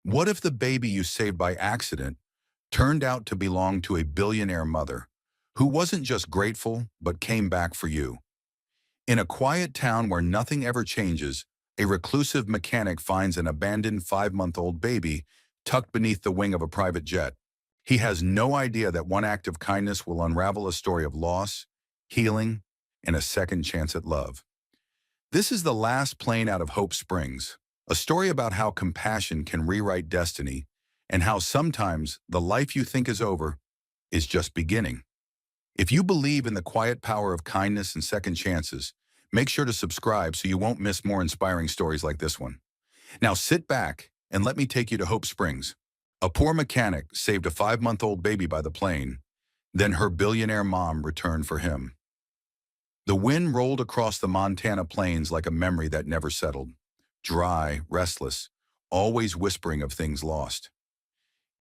What if the baby you saved by accident turned out to belong to a billionaire mother who wasn't just grateful but came back for you? In a quiet town where nothing ever changes, a reclusive mechanic finds an abandoned 5-month-old baby tucked beneath the wing of a private jet. He has no idea that one act of kindness will unravel a story of loss, healing, and a second chance at love. This is the last plane out of Hope Springs, a story about how compassion can rewrite destiny and how sometimes the life you think is over is just beginning. If you believe in the quiet power of kindness and second chances, make sure to subscribe so you won't miss more inspiring stories like this one. Now sit back and let me take you to Hope Springs. A poor mechanic saved a 5-month-old baby by the plane, then her billionaire mom returned for him. The wind rolled across the Montana plains like a memory that never settled. Dry, restless, always whispering of things lost.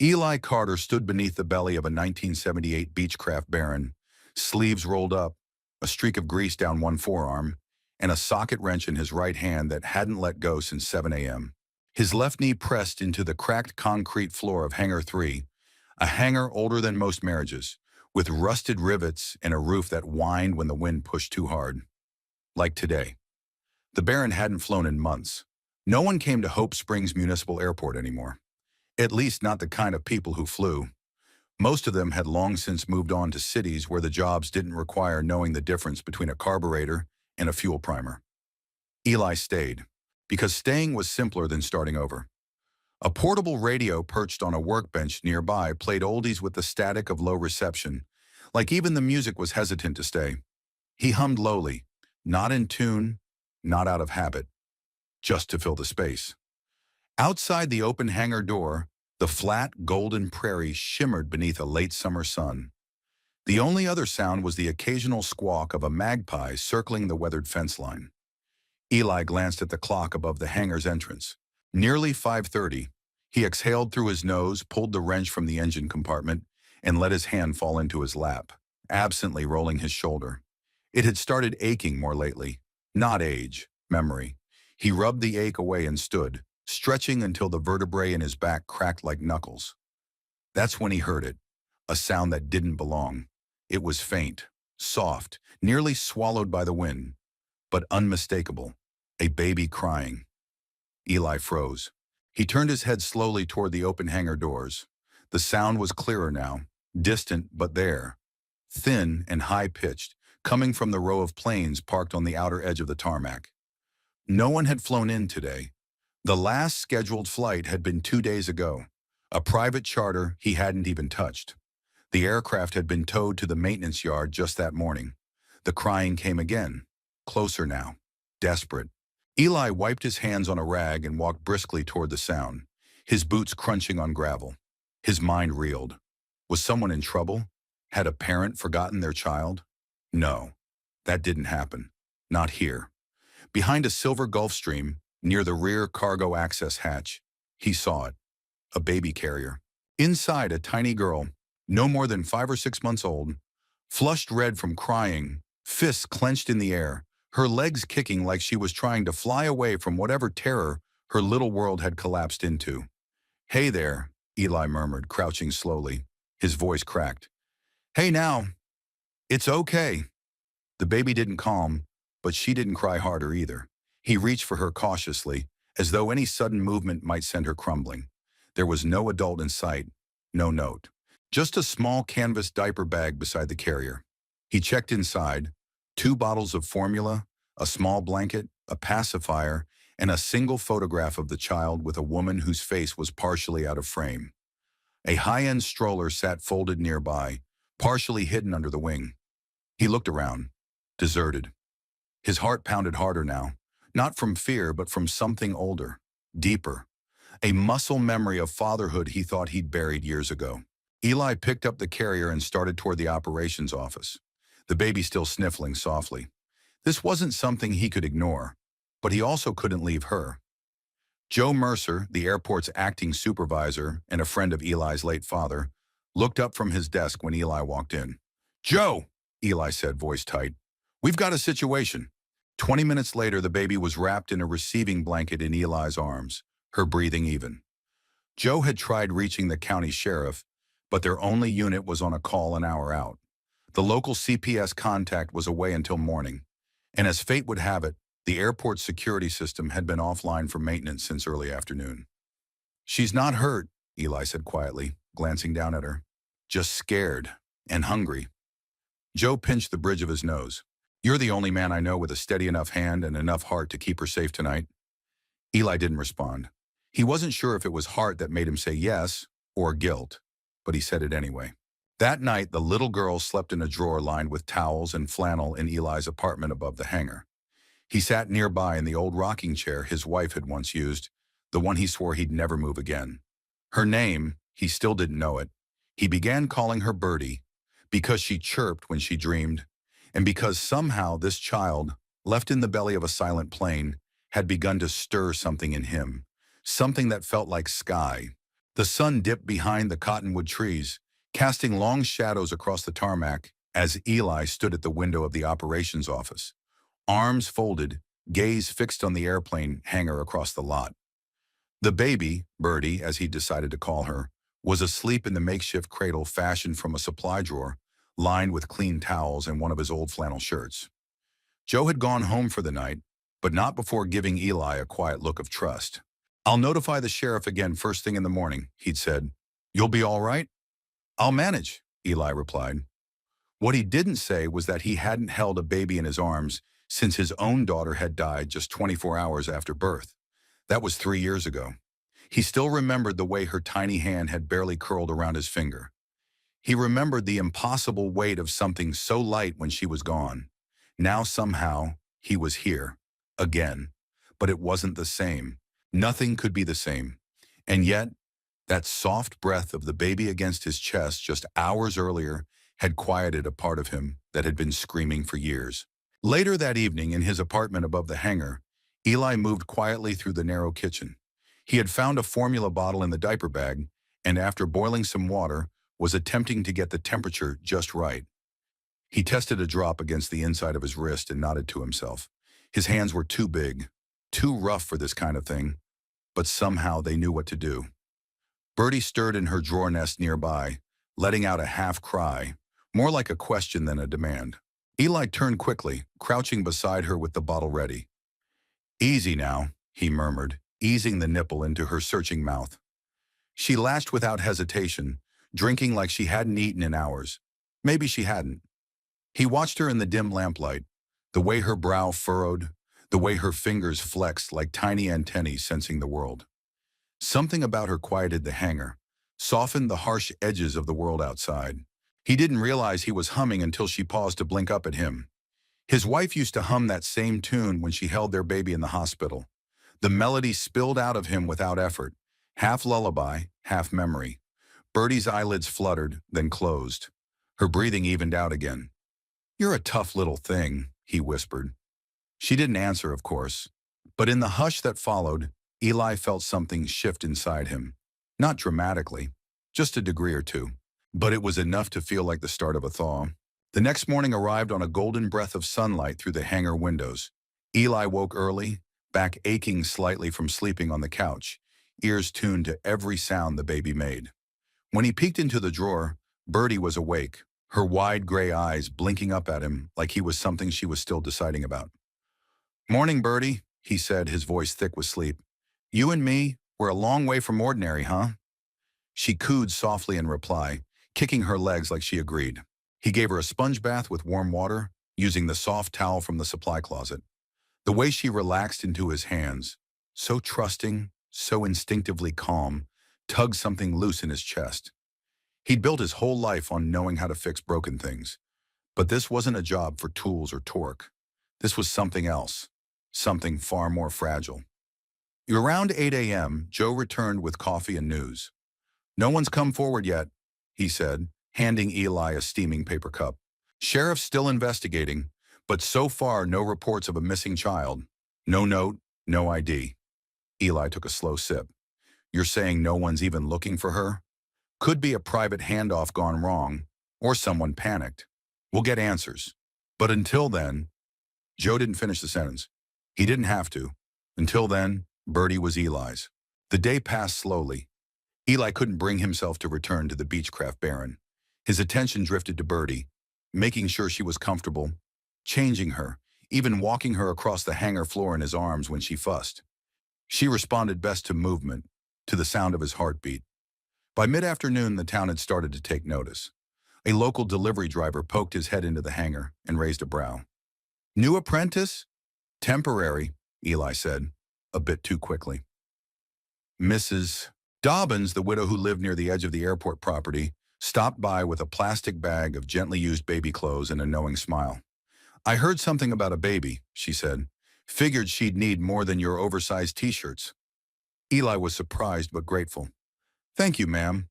Eli Carter stood beneath the belly of a 1978 Beechcraft Baron, sleeves rolled up, a streak of grease down one forearm, and a socket wrench in his right hand that hadn't let go since 7 a.m. His left knee pressed into the cracked concrete floor of Hangar 3, a hangar older than most marriages, with rusted rivets and a roof that whined when the wind pushed too hard. Like today. The Baron hadn't flown in months. No one came to Hope Springs Municipal Airport anymore. At least not the kind of people who flew. Most of them had long since moved on to cities where the jobs didn't require knowing the difference between a carburetor and a fuel primer. Eli stayed, because staying was simpler than starting over. A portable radio perched on a workbench nearby played oldies with the static of low reception, like even the music was hesitant to stay. He hummed lowly, not in tune, not out of habit, just to fill the space. Outside the open hangar door, the flat, golden prairie shimmered beneath a late summer sun. The only other sound was the occasional squawk of a magpie circling the weathered fence line. Eli glanced at the clock above the hangar's entrance. Nearly 5:30. He exhaled through his nose, pulled the wrench from the engine compartment, and let his hand fall into his lap, absently rolling his shoulder. It had started aching more lately. Not age, memory. He rubbed the ache away and stood, stretching until the vertebrae in his back cracked like knuckles. That's when he heard it, a sound that didn't belong. It was faint, soft, nearly swallowed by the wind, but unmistakable, a baby crying. Eli froze. He turned his head slowly toward the open hangar doors. The sound was clearer now, distant but there, thin and high-pitched, coming from the row of planes parked on the outer edge of the tarmac. No one had flown in today. The last scheduled flight had been 2 days ago, a private charter he hadn't even touched. The aircraft had been towed to the maintenance yard just that morning. The crying came again, closer now, desperate. Eli wiped his hands on a rag and walked briskly toward the sound, his boots crunching on gravel. His mind reeled. Was someone in trouble? Had a parent forgotten their child? No, that didn't happen. Not here. Behind a silver Gulfstream, near the rear cargo access hatch, he saw it. A baby carrier. Inside, a tiny girl, no more than 5 or 6 months old, flushed red from crying, fists clenched in the air, her legs kicking like she was trying to fly away from whatever terror her little world had collapsed into. "Hey there," Eli murmured, crouching slowly. His voice cracked. "Hey now. It's okay." The baby didn't calm, but she didn't cry harder either. He reached for her cautiously, as though any sudden movement might send her crumbling. There was no adult in sight, no note. Just a small canvas diaper bag beside the carrier. He checked inside, 2 bottles of formula, a small blanket, a pacifier, and a single photograph of the child with a woman whose face was partially out of frame. A high-end stroller sat folded nearby, partially hidden under the wing. He looked around, deserted. His heart pounded harder now, not from fear but from something older, deeper. A muscle memory of fatherhood he thought he'd buried years ago. Eli picked up the carrier and started toward the operations office, the baby still sniffling softly. This wasn't something he could ignore, but he also couldn't leave her. Joe Mercer, the airport's acting supervisor and a friend of Eli's late father, looked up from his desk when Eli walked in. "Joe," Eli said, voice tight, "we've got a situation." 20 minutes later, the baby was wrapped in a receiving blanket in Eli's arms, her breathing even. Joe had tried reaching the county sheriff, but their only unit was on a call an hour out. The local CPS contact was away until morning, and as fate would have it, the airport's security system had been offline for maintenance since early afternoon. "She's not hurt," Eli said quietly, glancing down at her. "Just scared and hungry." Joe pinched the bridge of his nose. "You're the only man I know with a steady enough hand and enough heart to keep her safe tonight." Eli didn't respond. He wasn't sure if it was heart that made him say yes or guilt, but he said it anyway. That night, the little girl slept in a drawer lined with towels and flannel in Eli's apartment above the hangar. He sat nearby in the old rocking chair his wife had once used, the one he swore he'd never move again. Her name, he still didn't know it. He began calling her Birdie, because she chirped when she dreamed, and because somehow this child, left in the belly of a silent plane, had begun to stir something in him, something that felt like sky. The sun dipped behind the cottonwood trees, casting long shadows across the tarmac as Eli stood at the window of the operations office, arms folded, gaze fixed on the airplane hangar across the lot. The baby, Birdie, as he decided to call her, was asleep in the makeshift cradle fashioned from a supply drawer, lined with clean towels and one of his old flannel shirts. Joe had gone home for the night, but not before giving Eli a quiet look of trust. "I'll notify the sheriff again first thing in the morning," he'd said. "You'll be all right?" "I'll manage," Eli replied. What he didn't say was that he hadn't held a baby in his arms since his own daughter had died just 24 hours after birth. That was 3 years ago. He still remembered the way her tiny hand had barely curled around his finger. He remembered the impossible weight of something so light when she was gone. Now somehow, he was here. Again. But it wasn't the same. Nothing could be the same. And yet, that soft breath of the baby against his chest just hours earlier had quieted a part of him that had been screaming for years. Later that evening, in his apartment above the hangar, Eli moved quietly through the narrow kitchen. He had found a formula bottle in the diaper bag, and after boiling some water, was attempting to get the temperature just right. He tested a drop against the inside of his wrist and nodded to himself. His hands were too big, too rough for this kind of thing, but somehow they knew what to do. Birdie stirred in her drawer nest nearby, letting out a half cry, more like a question than a demand. Eli turned quickly, crouching beside her with the bottle ready. "Easy now," he murmured, easing the nipple into her searching mouth. She latched without hesitation, drinking like she hadn't eaten in hours. Maybe she hadn't. He watched her in the dim lamplight, the way her brow furrowed, the way her fingers flexed like tiny antennae sensing the world. Something about her quieted the hangar, softened the harsh edges of the world outside. He didn't realize he was humming until she paused to blink up at him. His wife used to hum that same tune when she held their baby in the hospital. The melody spilled out of him without effort, half lullaby, half memory. Birdie's eyelids fluttered, then closed. Her breathing evened out again. "You're a tough little thing," he whispered. She didn't answer, of course. But in the hush that followed, Eli felt something shift inside him. Not dramatically, just a degree or two. But it was enough to feel like the start of a thaw. The next morning arrived on a golden breath of sunlight through the hangar windows. Eli woke early, back aching slightly from sleeping on the couch, ears tuned to every sound the baby made. When he peeked into the drawer, Birdie was awake, her wide gray eyes blinking up at him like he was something she was still deciding about. "Morning, Birdie," he said, his voice thick with sleep. "You and me, we're a long way from ordinary, huh?" She cooed softly in reply, kicking her legs like she agreed. He gave her a sponge bath with warm water, using the soft towel from the supply closet. The way she relaxed into his hands, so trusting, so instinctively calm, tugged something loose in his chest. He'd built his whole life on knowing how to fix broken things. But this wasn't a job for tools or torque. This was something else, something far more fragile. Around 8 a.m., Joe returned with coffee and news. "No one's come forward yet," he said, handing Eli a steaming paper cup. "Sheriff's still investigating, but so far no reports of a missing child. No note, no ID." Eli took a slow sip. "You're saying no one's even looking for her? Could be a private handoff gone wrong, or someone panicked. We'll get answers. But until then..." Joe didn't finish the sentence. He didn't have to. Until then, Birdie was Eli's. The day passed slowly. Eli couldn't bring himself to return to the Beechcraft Baron. His attention drifted to Bertie, making sure she was comfortable, changing her, even walking her across the hangar floor in his arms when she fussed. She responded best to movement, to the sound of his heartbeat. By mid-afternoon, the town had started to take notice. A local delivery driver poked his head into the hangar and raised a brow. "New apprentice?" "Temporary," Eli said, a bit too quickly. Mrs. Dobbins, the widow who lived near the edge of the airport property, stopped by with a plastic bag of gently used baby clothes and a knowing smile. "I heard something about a baby," she said. "Figured she'd need more than your oversized t-shirts." Eli was surprised but grateful. "Thank you, ma'am.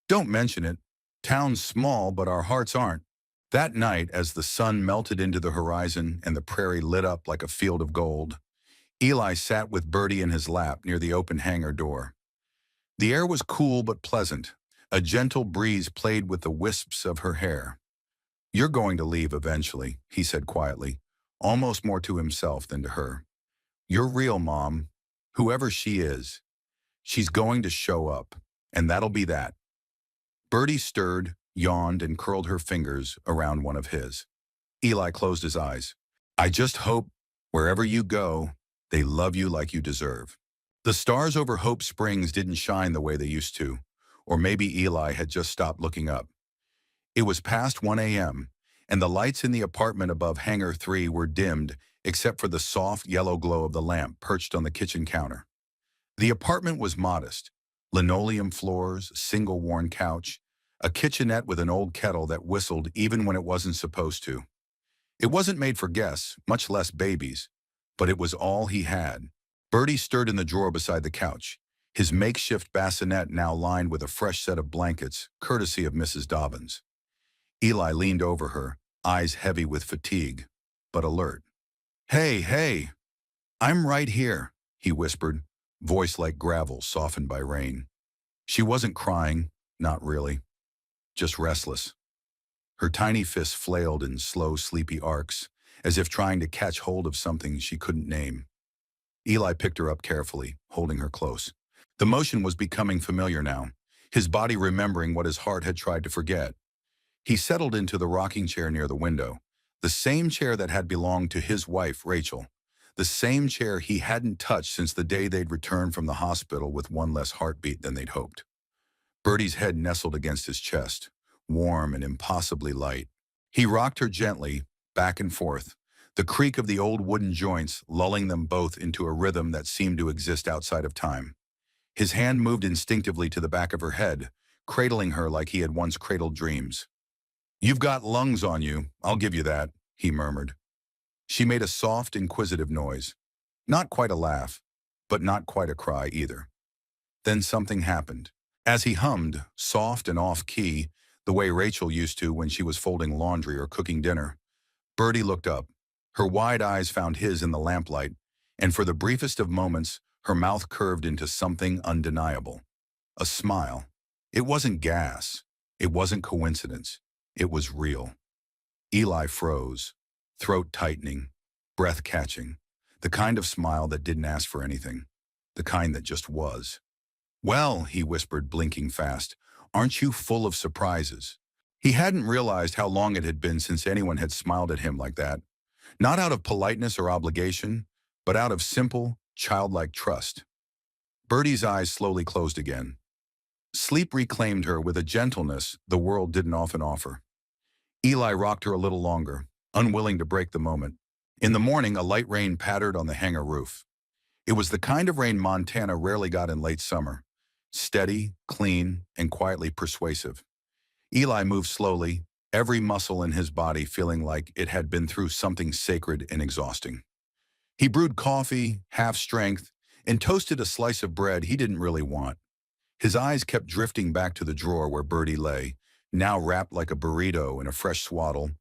Don't mention it. Town's small, but our hearts aren't." That night, as the sun melted into the horizon and the prairie lit up like a field of gold, Eli sat with Bertie in his lap near the open hangar door. The air was cool but pleasant. A gentle breeze played with the wisps of her hair. "You're going to leave eventually," he said quietly, almost more to himself than to her. "You're real, Mom. Whoever she is, she's going to show up, and that'll be that." Bertie stirred, yawned, and curled her fingers around one of his. Eli closed his eyes. "I just hope, wherever you go, they love you like you deserve." The stars over Hope Springs didn't shine the way they used to, or maybe Eli had just stopped looking up. It was past 1 a.m., and the lights in the apartment above Hangar 3 were dimmed except for the soft yellow glow of the lamp perched on the kitchen counter. The apartment was modest. Linoleum floors, single worn couch, a kitchenette with an old kettle that whistled even when it wasn't supposed to. It wasn't made for guests, much less babies, but it was all he had. Bertie stirred in the drawer beside the couch, his makeshift bassinet now lined with a fresh set of blankets, courtesy of Mrs. Dobbins. Eli leaned over her, eyes heavy with fatigue, but alert. "Hey, hey, I'm right here," he whispered, voice like gravel softened by rain. She wasn't crying, not really, just restless. Her tiny fists flailed in slow, sleepy arcs, as if trying to catch hold of something she couldn't name. Eli picked her up carefully, holding her close. The motion was becoming familiar now, his body remembering what his heart had tried to forget. He settled into the rocking chair near the window, the same chair that had belonged to his wife, Rachel, the same chair he hadn't touched since the day they'd returned from the hospital with one less heartbeat than they'd hoped. Bertie's head nestled against his chest, warm and impossibly light. He rocked her gently, back and forth, the creak of the old wooden joints lulling them both into a rhythm that seemed to exist outside of time. His hand moved instinctively to the back of her head, cradling her like he had once cradled dreams. "You've got lungs on you, I'll give you that," he murmured. She made a soft, inquisitive noise. Not quite a laugh, but not quite a cry either. Then something happened. As he hummed, soft and off-key, the way Rachel used to when she was folding laundry or cooking dinner, Bertie looked up. Her wide eyes found his in the lamplight, and for the briefest of moments, her mouth curved into something undeniable. A smile. It wasn't gas. It wasn't coincidence. It was real. Eli froze, throat tightening, breath catching, the kind of smile that didn't ask for anything, the kind that just was. "Well," he whispered, blinking fast, "aren't you full of surprises?" He hadn't realized how long it had been since anyone had smiled at him like that. Not out of politeness or obligation, but out of simple, childlike trust. Bertie's eyes slowly closed again. Sleep reclaimed her with a gentleness the world didn't often offer. Eli rocked her a little longer, unwilling to break the moment. In the morning, a light rain pattered on the hangar roof. It was the kind of rain Montana rarely got in late summer. Steady, clean, and quietly persuasive. Eli moved slowly, every muscle in his body feeling like it had been through something sacred and exhausting. He brewed coffee, half-strength, and toasted a slice of bread he didn't really want. His eyes kept drifting back to the drawer where Bertie lay, now wrapped like a burrito in a fresh swaddle,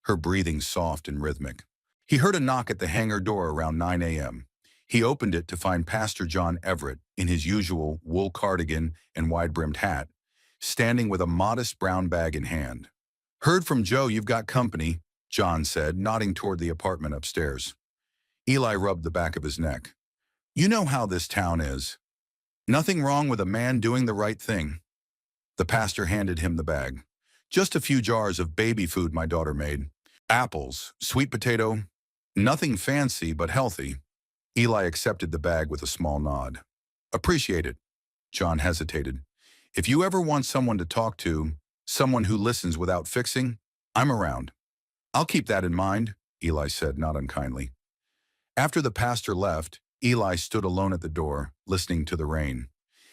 her breathing soft and rhythmic. He heard a knock at the hangar door around 9 a.m. He opened it to find Pastor John Everett in his usual wool cardigan and wide-brimmed hat, standing with a modest brown bag in hand. "Heard from Joe you've got company," John said, nodding toward the apartment upstairs. Eli rubbed the back of his neck. "You know how this town is." Nothing wrong with a man doing the right thing. The pastor handed him the bag. Just a few jars of baby food my daughter made. Apples, sweet potato, nothing fancy but healthy. Eli accepted the bag with a small nod. Appreciate it. John hesitated. If you ever want someone to talk to, someone who listens without fixing, I'm around. I'll keep that in mind, Eli said, not unkindly. After the pastor left, Eli stood alone at the door, listening to the rain.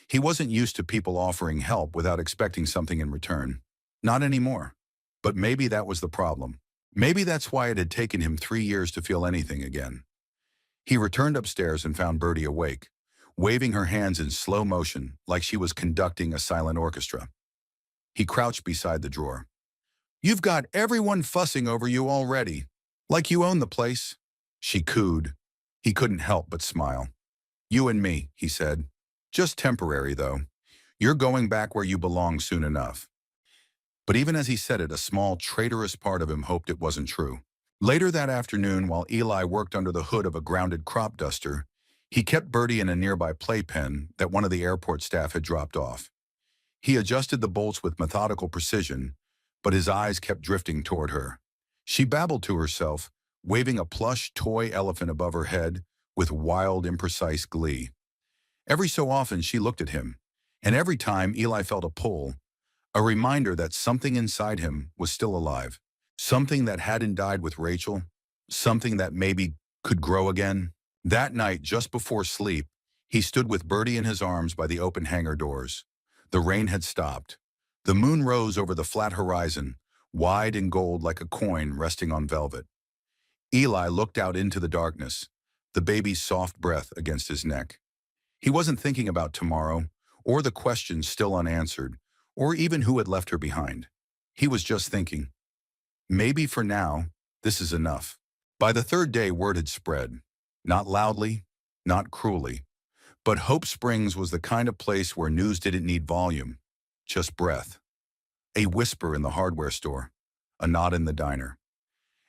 He wasn't used to people offering help without expecting something in return. Not anymore. But maybe that was the problem. Maybe that's why it had taken him 3 years to feel anything again. He returned upstairs and found Bertie awake, waving her hands in slow motion like she was conducting a silent orchestra. He crouched beside the drawer. You've got everyone fussing over you already, like you own the place. She cooed. He couldn't help but smile. You and me, he said. Just temporary, though. You're going back where you belong soon enough. But even as he said it, a small, traitorous part of him hoped it wasn't true. Later that afternoon, while Eli worked under the hood of a grounded crop duster, he kept Bertie in a nearby playpen that one of the airport staff had dropped off. He adjusted the bolts with methodical precision, but his eyes kept drifting toward her. She babbled to herself, waving a plush toy elephant above her head with wild, imprecise glee. Every so often she looked at him, and every time Eli felt a pull, a reminder that something inside him was still alive, something that hadn't died with Rachel, something that maybe could grow again. That night, just before sleep, he stood with Bertie in his arms by the open hangar doors. The rain had stopped. The moon rose over the flat horizon, wide and gold like a coin resting on velvet. Eli looked out into the darkness, the baby's soft breath against his neck. He wasn't thinking about tomorrow, or the questions still unanswered, or even who had left her behind. He was just thinking, maybe for now, this is enough. By the third day, word had spread. Not loudly, not cruelly. But Hope Springs was the kind of place where news didn't need volume, just breath. A whisper in the hardware store, a nod in the diner.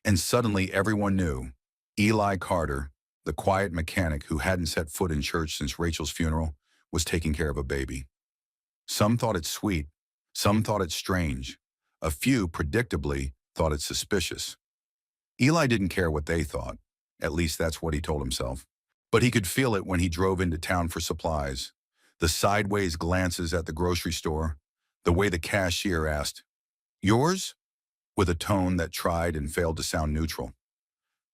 And suddenly everyone knew. Eli Carter, the quiet mechanic who hadn't set foot in church since Rachel's funeral, was taking care of a baby. Some thought it sweet, some thought it strange. A few, predictably, thought it suspicious. Eli didn't care what they thought. At least that's what he told himself. But he could feel it when he drove into town for supplies. The sideways glances at the grocery store, the way the cashier asked, "Yours?" with a tone that tried and failed to sound neutral.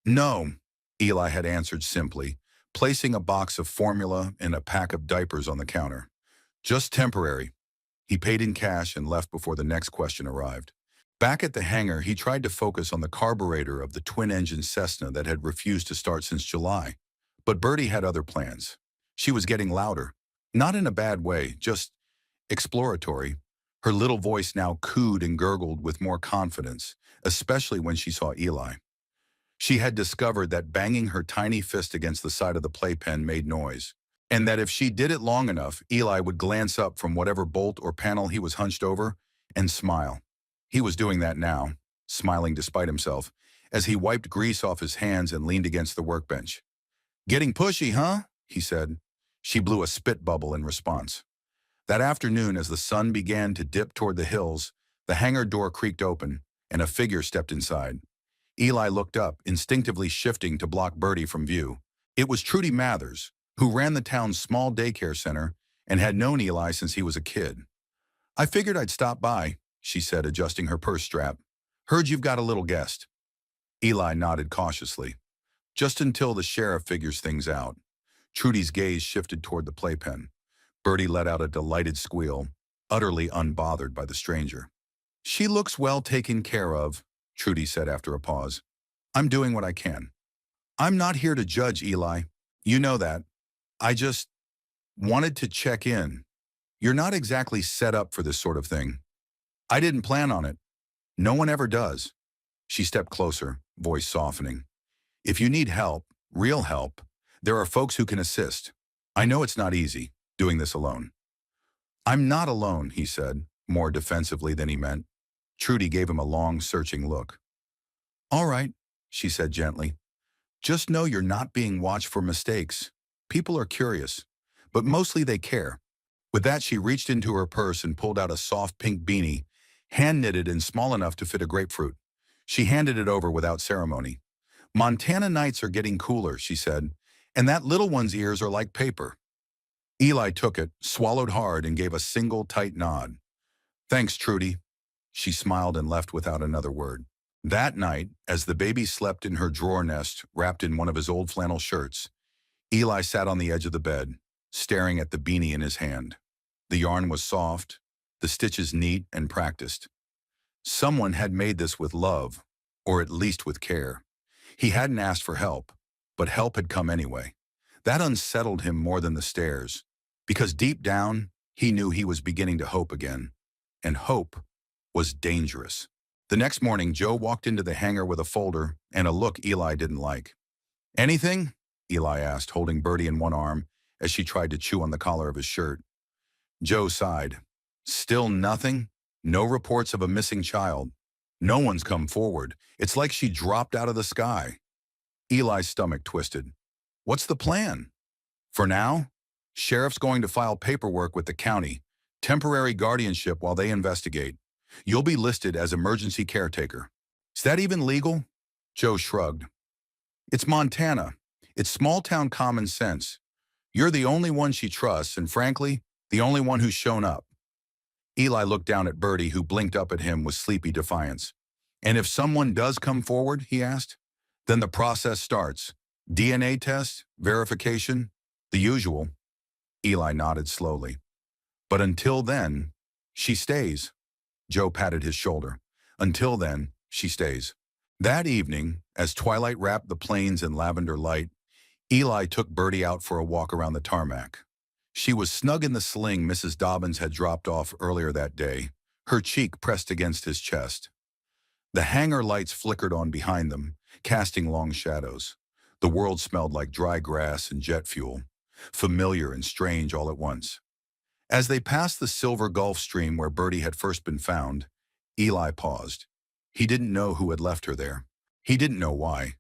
"No," Eli had answered simply, placing a box of formula and a pack of diapers on the counter. "Just temporary." He paid in cash and left before the next question arrived. Back at the hangar, he tried to focus on the carburetor of the twin-engine Cessna that had refused to start since July. But Bertie had other plans. She was getting louder. Not in a bad way, just exploratory. Her little voice now cooed and gurgled with more confidence, especially when she saw Eli. She had discovered that banging her tiny fist against the side of the playpen made noise, and that if she did it long enough, Eli would glance up from whatever bolt or panel he was hunched over and smile. He was doing that now, smiling despite himself, as he wiped grease off his hands and leaned against the workbench. "Getting pushy, huh?" he said. She blew a spit bubble in response. That afternoon, as the sun began to dip toward the hills, the hangar door creaked open, and a figure stepped inside. Eli looked up, instinctively shifting to block Bertie from view. It was Trudy Mathers, who ran the town's small daycare center and had known Eli since he was a kid. "I figured I'd stop by," she said, adjusting her purse strap. "Heard you've got a little guest." Eli nodded cautiously. "Just until the sheriff figures things out." Trudy's gaze shifted toward the playpen. Bertie let out a delighted squeal, utterly unbothered by the stranger. "She looks well taken care of," Trudy said after a pause. "I'm doing what I can." "I'm not here to judge, Eli. You know that. I just wanted to check in. You're not exactly set up for this sort of thing." "I didn't plan on it. No one ever does." She stepped closer, voice softening. "If you need help, real help, there are folks who can assist. I know it's not easy, doing this alone." "I'm not alone," he said, more defensively than he meant. Trudy gave him a long, searching look. "All right," she said gently. "Just know you're not being watched for mistakes. People are curious, but mostly they care. With that, she reached into her purse and pulled out a soft pink beanie, hand-knitted and small enough to fit a grapefruit. She handed it over without ceremony. "Montana nights are getting cooler," she said, "and that little one's ears are like paper." Eli took it, swallowed hard, and gave a single tight nod. "Thanks, Trudy." She smiled and left without another word. That night, as the baby slept in her drawer nest, wrapped in one of his old flannel shirts, Eli sat on the edge of the bed, staring at the beanie in his hand. The yarn was soft, the stitches neat and practiced. Someone had made this with love, or at least with care. He hadn't asked for help, but help had come anyway. That unsettled him more than the stares, because deep down, he knew he was beginning to hope again. And hope was dangerous. The next morning, Joe walked into the hangar with a folder and a look Eli didn't like. "Anything?" Eli asked, holding Bertie in one arm as she tried to chew on the collar of his shirt. Joe sighed. "Still nothing? No reports of a missing child. No one's come forward. It's like she dropped out of the sky." Eli's stomach twisted. "What's the plan?" "For now, sheriff's going to file paperwork with the county, temporary guardianship while they investigate. You'll be listed as emergency caretaker." "Is that even legal?" Joe shrugged. "It's Montana. It's small-town common sense. You're the only one she trusts, and frankly, the only one who's shown up." Eli looked down at Bertie, who blinked up at him with sleepy defiance. "And if someone does come forward," he asked, "then the process starts. DNA test, verification, the usual." Eli nodded slowly. "But until then, she stays." Joe patted his shoulder. "Until then, she stays." That evening, as twilight wrapped the plains in lavender light, Eli took Bertie out for a walk around the tarmac. She was snug in the sling Mrs. Dobbins had dropped off earlier that day, her cheek pressed against his chest. The hangar lights flickered on behind them, casting long shadows. The world smelled like dry grass and jet fuel, familiar and strange all at once. As they passed the silver Gulf Stream where Bertie had first been found, Eli paused. He didn't know who had left her there. He didn't know why.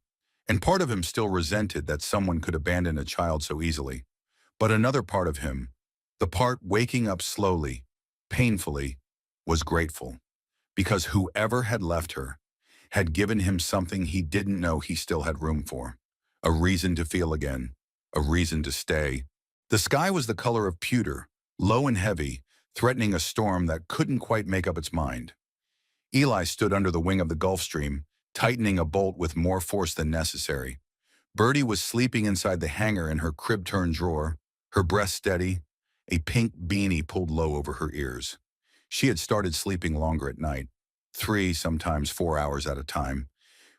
And part of him still resented that someone could abandon a child so easily. But another part of him, the part waking up slowly, painfully, was grateful. Because whoever had left her had given him something he didn't know he still had room for. A reason to feel again. A reason to stay. The sky was the color of pewter, low and heavy, threatening a storm that couldn't quite make up its mind. Eli stood under the wing of the Gulf Stream, tightening a bolt with more force than necessary. Bertie was sleeping inside the hangar in her crib-turned drawer, her breast steady, a pink beanie pulled low over her ears. She had started sleeping longer at night, 3, sometimes 4 hours at a time,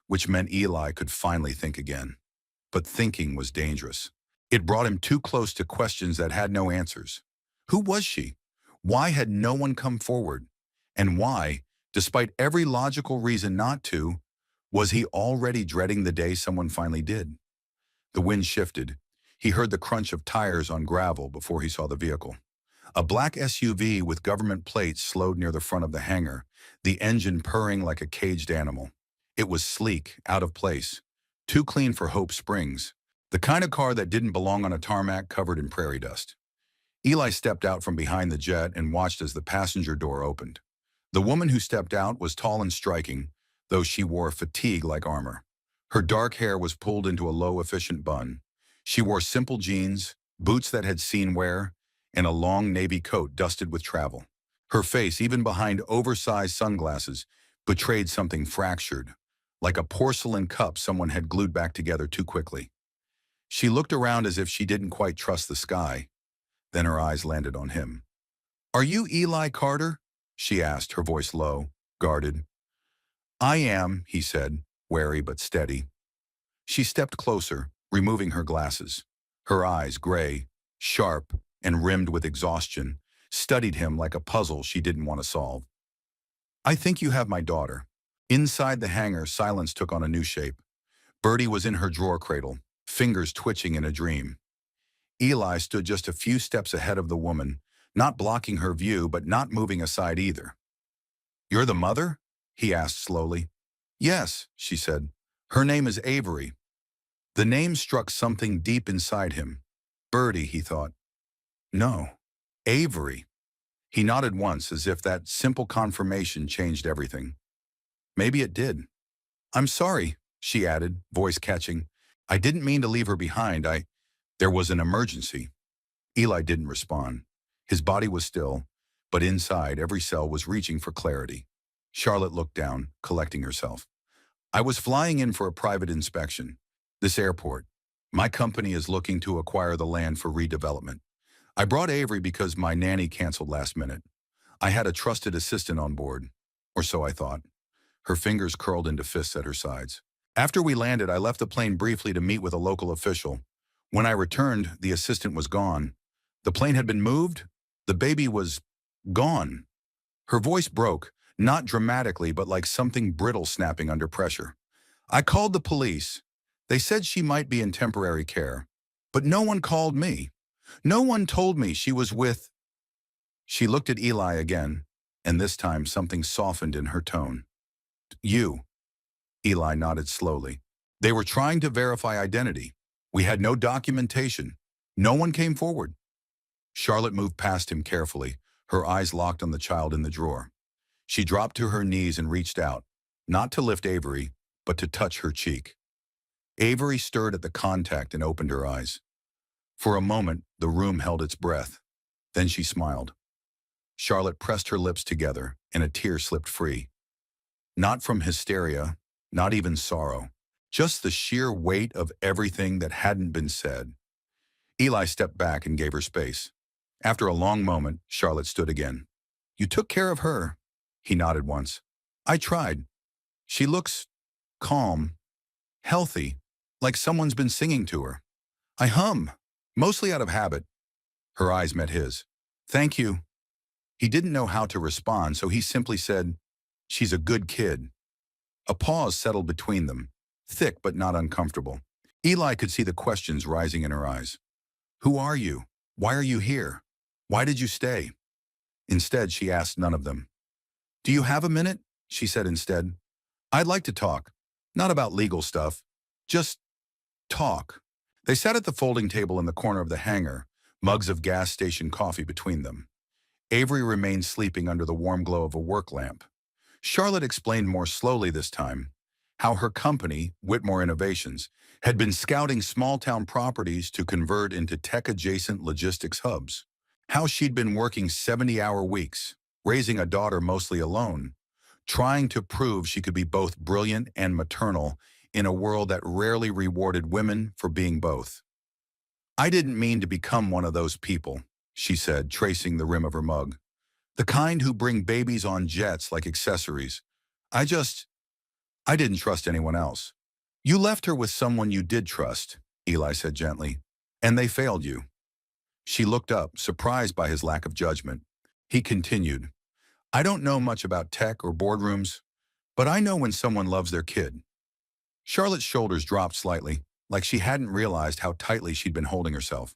which meant Eli could finally think again. But thinking was dangerous. It brought him too close to questions that had no answers. Who was she? Why had no one come forward? And why, despite every logical reason not to, was he already dreading the day someone finally did? The wind shifted. He heard the crunch of tires on gravel before he saw the vehicle. A black SUV with government plates slowed near the front of the hangar, the engine purring like a caged animal. It was sleek, out of place, too clean for Hope Springs, the kind of car that didn't belong on a tarmac covered in prairie dust. Eli stepped out from behind the jet and watched as the passenger door opened. The woman who stepped out was tall and striking, though she wore fatigue like armor. Her dark hair was pulled into a low, efficient bun. She wore simple jeans, boots that had seen wear, and a long navy coat dusted with travel. Her face, even behind oversized sunglasses, betrayed something fractured, like a porcelain cup someone had glued back together too quickly. She looked around as if she didn't quite trust the sky. Then her eyes landed on him. "Are you Eli Carter?" she asked, her voice low, guarded. "I am," he said, wary but steady. She stepped closer, removing her glasses. Her eyes, gray, sharp, and rimmed with exhaustion, studied him like a puzzle she didn't want to solve. "I think you have my daughter." Inside the hangar, silence took on a new shape. Bertie was in her drawer cradle, fingers twitching in a dream. Eli stood just a few steps ahead of the woman, not blocking her view but not moving aside either. "You're the mother?" he asked slowly. "Yes," she said. "Her name is Avery." The name struck something deep inside him. Bertie, he thought. No, Avery. He nodded once as if that simple confirmation changed everything. Maybe it did. I'm sorry, she added, voice catching. I didn't mean to leave her behind. There was an emergency. Eli didn't respond. His body was still, but inside every cell was reaching for clarity. Charlotte looked down, collecting herself. I was flying in for a private inspection. This airport. My company is looking to acquire the land for redevelopment. I brought Avery because my nanny canceled last minute. I had a trusted assistant on board, or so I thought. Her fingers curled into fists at her sides. After we landed, I left the plane briefly to meet with a local official. When I returned, the assistant was gone. The plane had been moved. The baby was gone. Her voice broke, not dramatically, but like something brittle snapping under pressure. I called the police. They said she might be in temporary care. But no one called me. No one told me she was with... She looked at Eli again, and this time something softened in her tone. You. Eli nodded slowly. They were trying to verify identity. We had no documentation. No one came forward. Charlotte moved past him carefully, her eyes locked on the child in the drawer. She dropped to her knees and reached out, not to lift Avery, but to touch her cheek. Avery stirred at the contact and opened her eyes. For a moment, the room held its breath. Then she smiled. Charlotte pressed her lips together, and a tear slipped free. Not from hysteria, not even sorrow, just the sheer weight of everything that hadn't been said. Eli stepped back and gave her space. After a long moment, Charlotte stood again. You took care of her. He nodded once. I tried. She looks calm, healthy, like someone's been singing to her. I hum, mostly out of habit. Her eyes met his. Thank you. He didn't know how to respond, so he simply said, She's a good kid. A pause settled between them, thick but not uncomfortable. Eli could see the questions rising in her eyes. Who are you? Why are you here? Why did you stay? Instead, she asked none of them. Do you have a minute? She said instead. I'd like to talk. Not about legal stuff. Just talk. They sat at the folding table in the corner of the hangar, mugs of gas station coffee between them. Avery remained sleeping under the warm glow of a work lamp. Charlotte explained more slowly this time how her company, Whitmore Innovations, had been scouting small-town properties to convert into tech-adjacent logistics hubs. How she'd been working 70-hour weeks, raising a daughter mostly alone, trying to prove she could be both brilliant and maternal in a world that rarely rewarded women for being both. I didn't mean to become one of those people, she said, tracing the rim of her mug. The kind who bring babies on jets like accessories. I didn't trust anyone else. You left her with someone you did trust, Eli said gently, and they failed you. She looked up, surprised by his lack of judgment. He continued, I don't know much about tech or boardrooms, but I know when someone loves their kid. Charlotte's shoulders dropped slightly, like she hadn't realized how tightly she'd been holding herself.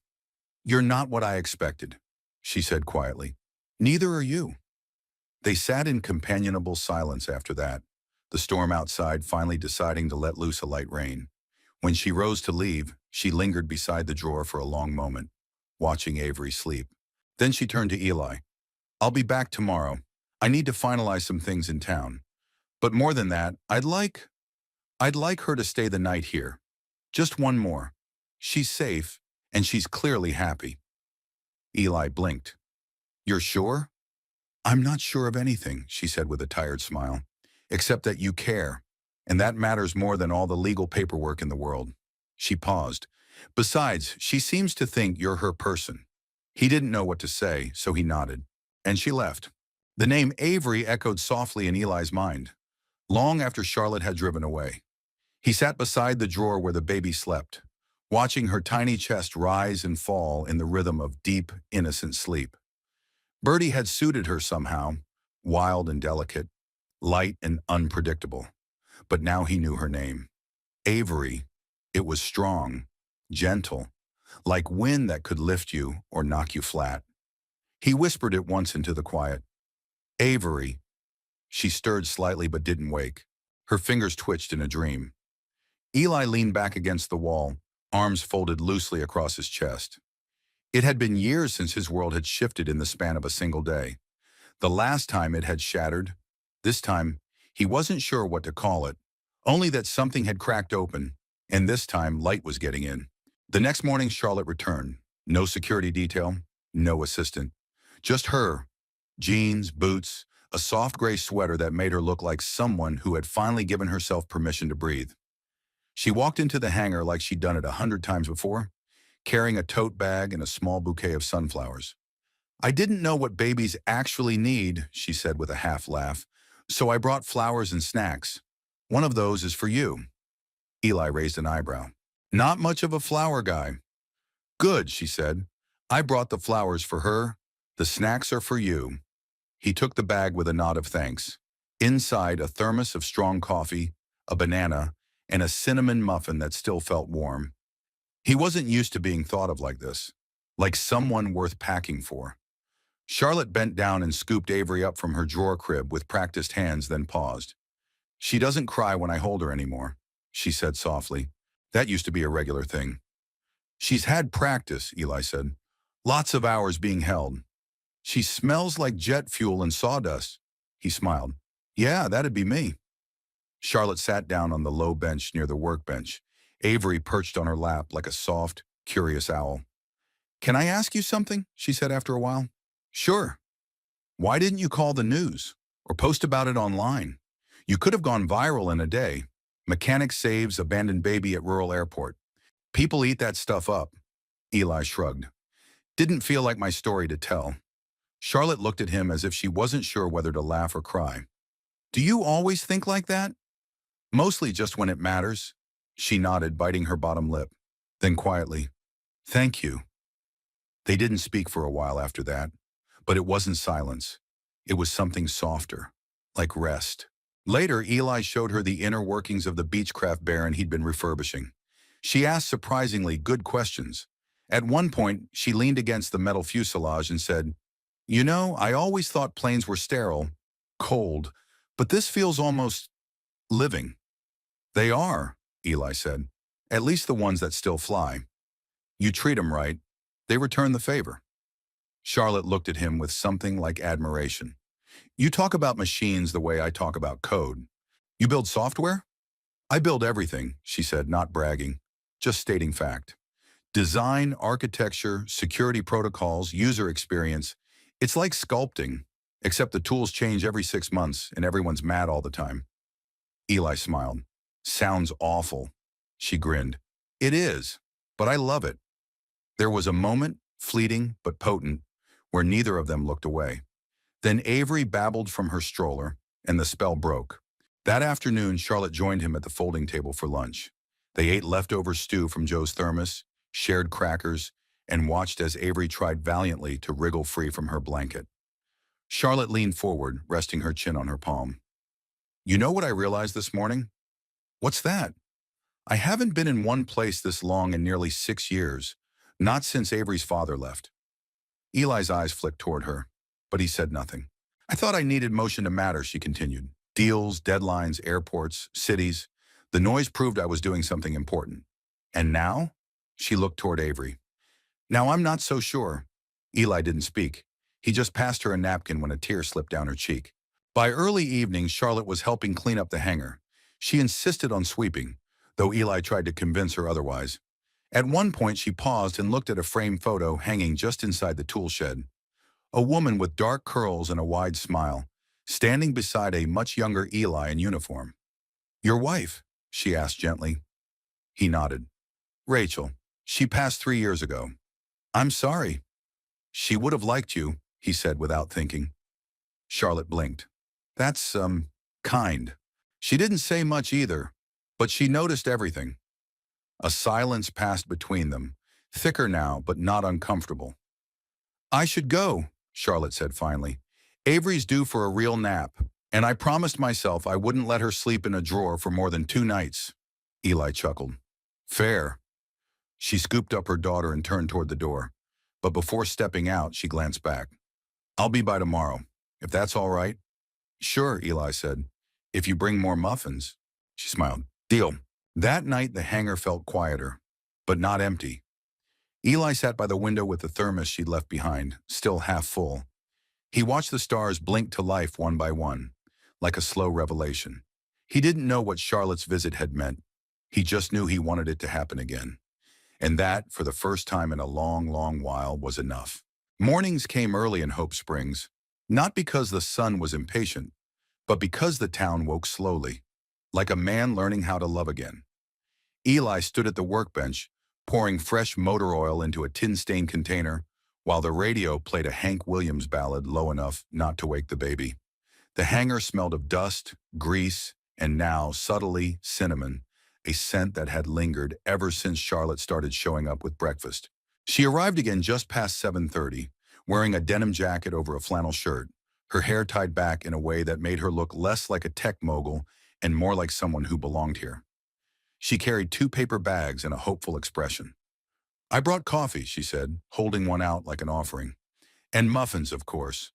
You're not what I expected, she said quietly. Neither are you. They sat in companionable silence after that, the storm outside finally deciding to let loose a light rain. When she rose to leave, she lingered beside the drawer for a long moment, watching Avery sleep. Then she turned to Eli. I'll be back tomorrow. I need to finalize some things in town. But more than that, I'd like her to stay the night here. Just one more. She's safe, and she's clearly happy. Eli blinked. You're sure? I'm not sure of anything, she said with a tired smile, except that you care, and that matters more than all the legal paperwork in the world. She paused. Besides, she seems to think you're her person. He didn't know what to say, so he nodded, and she left. The name Avery echoed softly in Eli's mind, long after Charlotte had driven away. He sat beside the drawer where the baby slept, watching her tiny chest rise and fall in the rhythm of deep, innocent sleep. Birdie had suited her somehow, wild and delicate, light and unpredictable. But now he knew her name. Avery. It was strong, gentle, like wind that could lift you or knock you flat. He whispered it once into the quiet. Avery. She stirred slightly but didn't wake. Her fingers twitched in a dream. Eli leaned back against the wall, arms folded loosely across his chest. It had been years since his world had shifted in the span of a single day. The last time it had shattered. This time, he wasn't sure what to call it, only that something had cracked open, and this time light was getting in. The next morning, Charlotte returned. No security detail, no assistant. Just her, jeans, boots, a soft gray sweater that made her look like someone who had finally given herself permission to breathe. She walked into the hangar like she'd done it 100 times before, carrying a tote bag and a small bouquet of sunflowers. I didn't know what babies actually need, she said with a half laugh, so I brought flowers and snacks. One of those is for you. Eli raised an eyebrow. Not much of a flower guy. Good, she said. I brought the flowers for her. The snacks are for you. He took the bag with a nod of thanks. Inside, a thermos of strong coffee, a banana, and a cinnamon muffin that still felt warm. He wasn't used to being thought of like someone worth packing for. Charlotte bent down and scooped Avery up from her drawer crib with practiced hands, then paused. She doesn't cry when I hold her anymore, she said softly. That used to be a regular thing. She's had practice, Eli said. Lots of hours being held. She smells like jet fuel and sawdust. He smiled. Yeah, that'd be me. Charlotte sat down on the low bench near the workbench. Avery perched on her lap like a soft, curious owl. Can I ask you something? She said after a while. Sure. Why didn't you call the news or post about it online? You could have gone viral in a day. Mechanic saves abandoned baby at rural airport. People eat that stuff up. Eli shrugged. Didn't feel like my story to tell. Charlotte looked at him as if she wasn't sure whether to laugh or cry. Do you always think like that? Mostly just when it matters. She nodded, biting her bottom lip. Then quietly, thank you. They didn't speak for a while after that, but it wasn't silence. It was something softer, like rest. Later, Eli showed her the inner workings of the Beechcraft Baron he'd been refurbishing. She asked surprisingly good questions. At one point, she leaned against the metal fuselage and said, You know, I always thought planes were sterile, cold, but this feels almost living. They are, Eli said. At least the ones that still fly. You treat them right, they return the favor. Charlotte looked at him with something like admiration. You talk about machines the way I talk about code. You build software? I build everything, she said, not bragging, just stating fact. Design, architecture, security protocols, user experience. It's like sculpting, except the tools change every 6 months and everyone's mad all the time. Eli smiled. Sounds awful. She grinned. It is, but I love it. There was a moment, fleeting but potent, where neither of them looked away. Then Avery babbled from her stroller, and the spell broke. That afternoon, Charlotte joined him at the folding table for lunch. They ate leftover stew from Joe's thermos, shared crackers, and watched as Avery tried valiantly to wriggle free from her blanket. Charlotte leaned forward, resting her chin on her palm. You know what I realized this morning? What's that? I haven't been in one place this long in nearly 6 years, not since Avery's father left. Eli's eyes flicked toward her, but he said nothing. I thought I needed motion to matter, she continued. Deals, deadlines, airports, cities. The noise proved I was doing something important. And now? She looked toward Avery. Now I'm not so sure. Eli didn't speak. He just passed her a napkin when a tear slipped down her cheek. By early evening, Charlotte was helping clean up the hangar. She insisted on sweeping, though Eli tried to convince her otherwise. At one point, she paused and looked at a framed photo hanging just inside the tool shed. A woman with dark curls and a wide smile, standing beside a much younger Eli in uniform. Your wife? She asked gently. He nodded. Rachel. She passed 3 years ago. I'm sorry. She would have liked you, he said without thinking. Charlotte blinked. That's, kind. She didn't say much either, but she noticed everything. A silence passed between them, thicker now but not uncomfortable. I should go, Charlotte said finally. Avery's due for a real nap, and I promised myself I wouldn't let her sleep in a drawer for more than 2 nights. Eli chuckled. Fair. She scooped up her daughter and turned toward the door, but before stepping out, she glanced back. I'll be by tomorrow, if that's all right. Sure, Eli said. If you bring more muffins. She smiled. Deal. That night, the hangar felt quieter, but not empty. Eli sat by the window with the thermos she'd left behind, still half full. He watched the stars blink to life one by one, like a slow revelation. He didn't know what Charlotte's visit had meant. He just knew he wanted it to happen again. And that, for the first time in a long, long while, was enough. Mornings came early in Hope Springs, not because the sun was impatient, but because the town woke slowly, like a man learning how to love again. Eli stood at the workbench, pouring fresh motor oil into a tin-stained container, while the radio played a Hank Williams ballad low enough not to wake the baby. The hangar smelled of dust, grease, and now, subtly, cinnamon, a scent that had lingered ever since Charlotte started showing up with breakfast. She arrived again just past 7:30, wearing a denim jacket over a flannel shirt, her hair tied back in a way that made her look less like a tech mogul and more like someone who belonged here. She carried 2 paper bags and a hopeful expression. "I brought coffee," she said, holding one out like an offering. "And muffins, of course."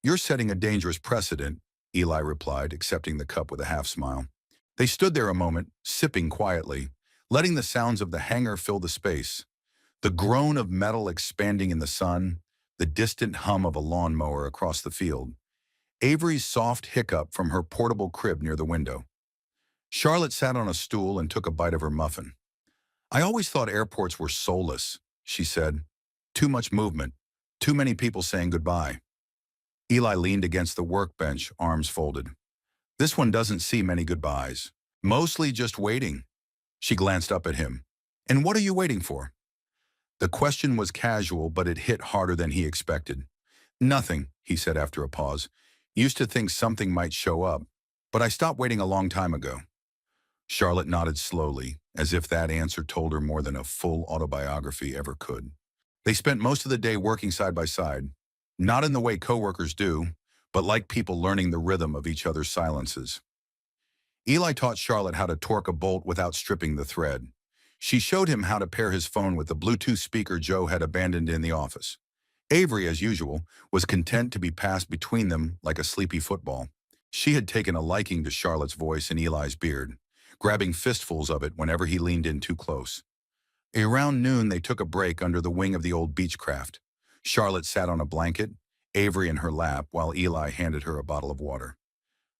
"You're setting a dangerous precedent," Eli replied, accepting the cup with a half smile. They stood there a moment, sipping quietly, letting the sounds of the hangar fill the space. The groan of metal expanding in the sun, the distant hum of a lawnmower across the field, Avery's soft hiccup from her portable crib near the window. Charlotte sat on a stool and took a bite of her muffin. "I always thought airports were soulless," she said. "Too much movement, too many people saying goodbye." Eli leaned against the workbench, arms folded. "This one doesn't see many goodbyes. Mostly just waiting." She glanced up at him. "And what are you waiting for?" The question was casual, but it hit harder than he expected. "Nothing," he said after a pause. "Used to think something might show up, but I stopped waiting a long time ago." Charlotte nodded slowly, as if that answer told her more than a full autobiography ever could. They spent most of the day working side by side, not in the way coworkers do, but like people learning the rhythm of each other's silences. Eli taught Charlotte how to torque a bolt without stripping the thread. She showed him how to pair his phone with the Bluetooth speaker Joe had abandoned in the office. Avery, as usual, was content to be passed between them like a sleepy football. She had taken a liking to Charlotte's voice and Eli's beard, grabbing fistfuls of it whenever he leaned in too close. Around noon, they took a break under the wing of the old Beechcraft. Charlotte sat on a blanket, Avery in her lap, while Eli handed her a bottle of water.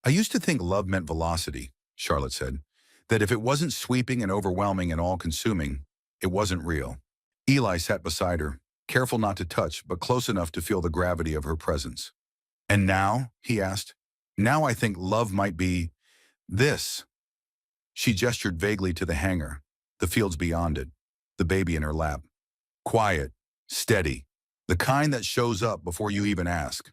"I used to think love meant velocity," Charlotte said, "that if it wasn't sweeping and overwhelming and all-consuming, it wasn't real." Eli sat beside her, careful not to touch, but close enough to feel the gravity of her presence. "And now?" he asked. "Now I think love might be this." She gestured vaguely to the hangar, the fields beyond it, the baby in her lap. "Quiet, steady, the kind that shows up before you even ask."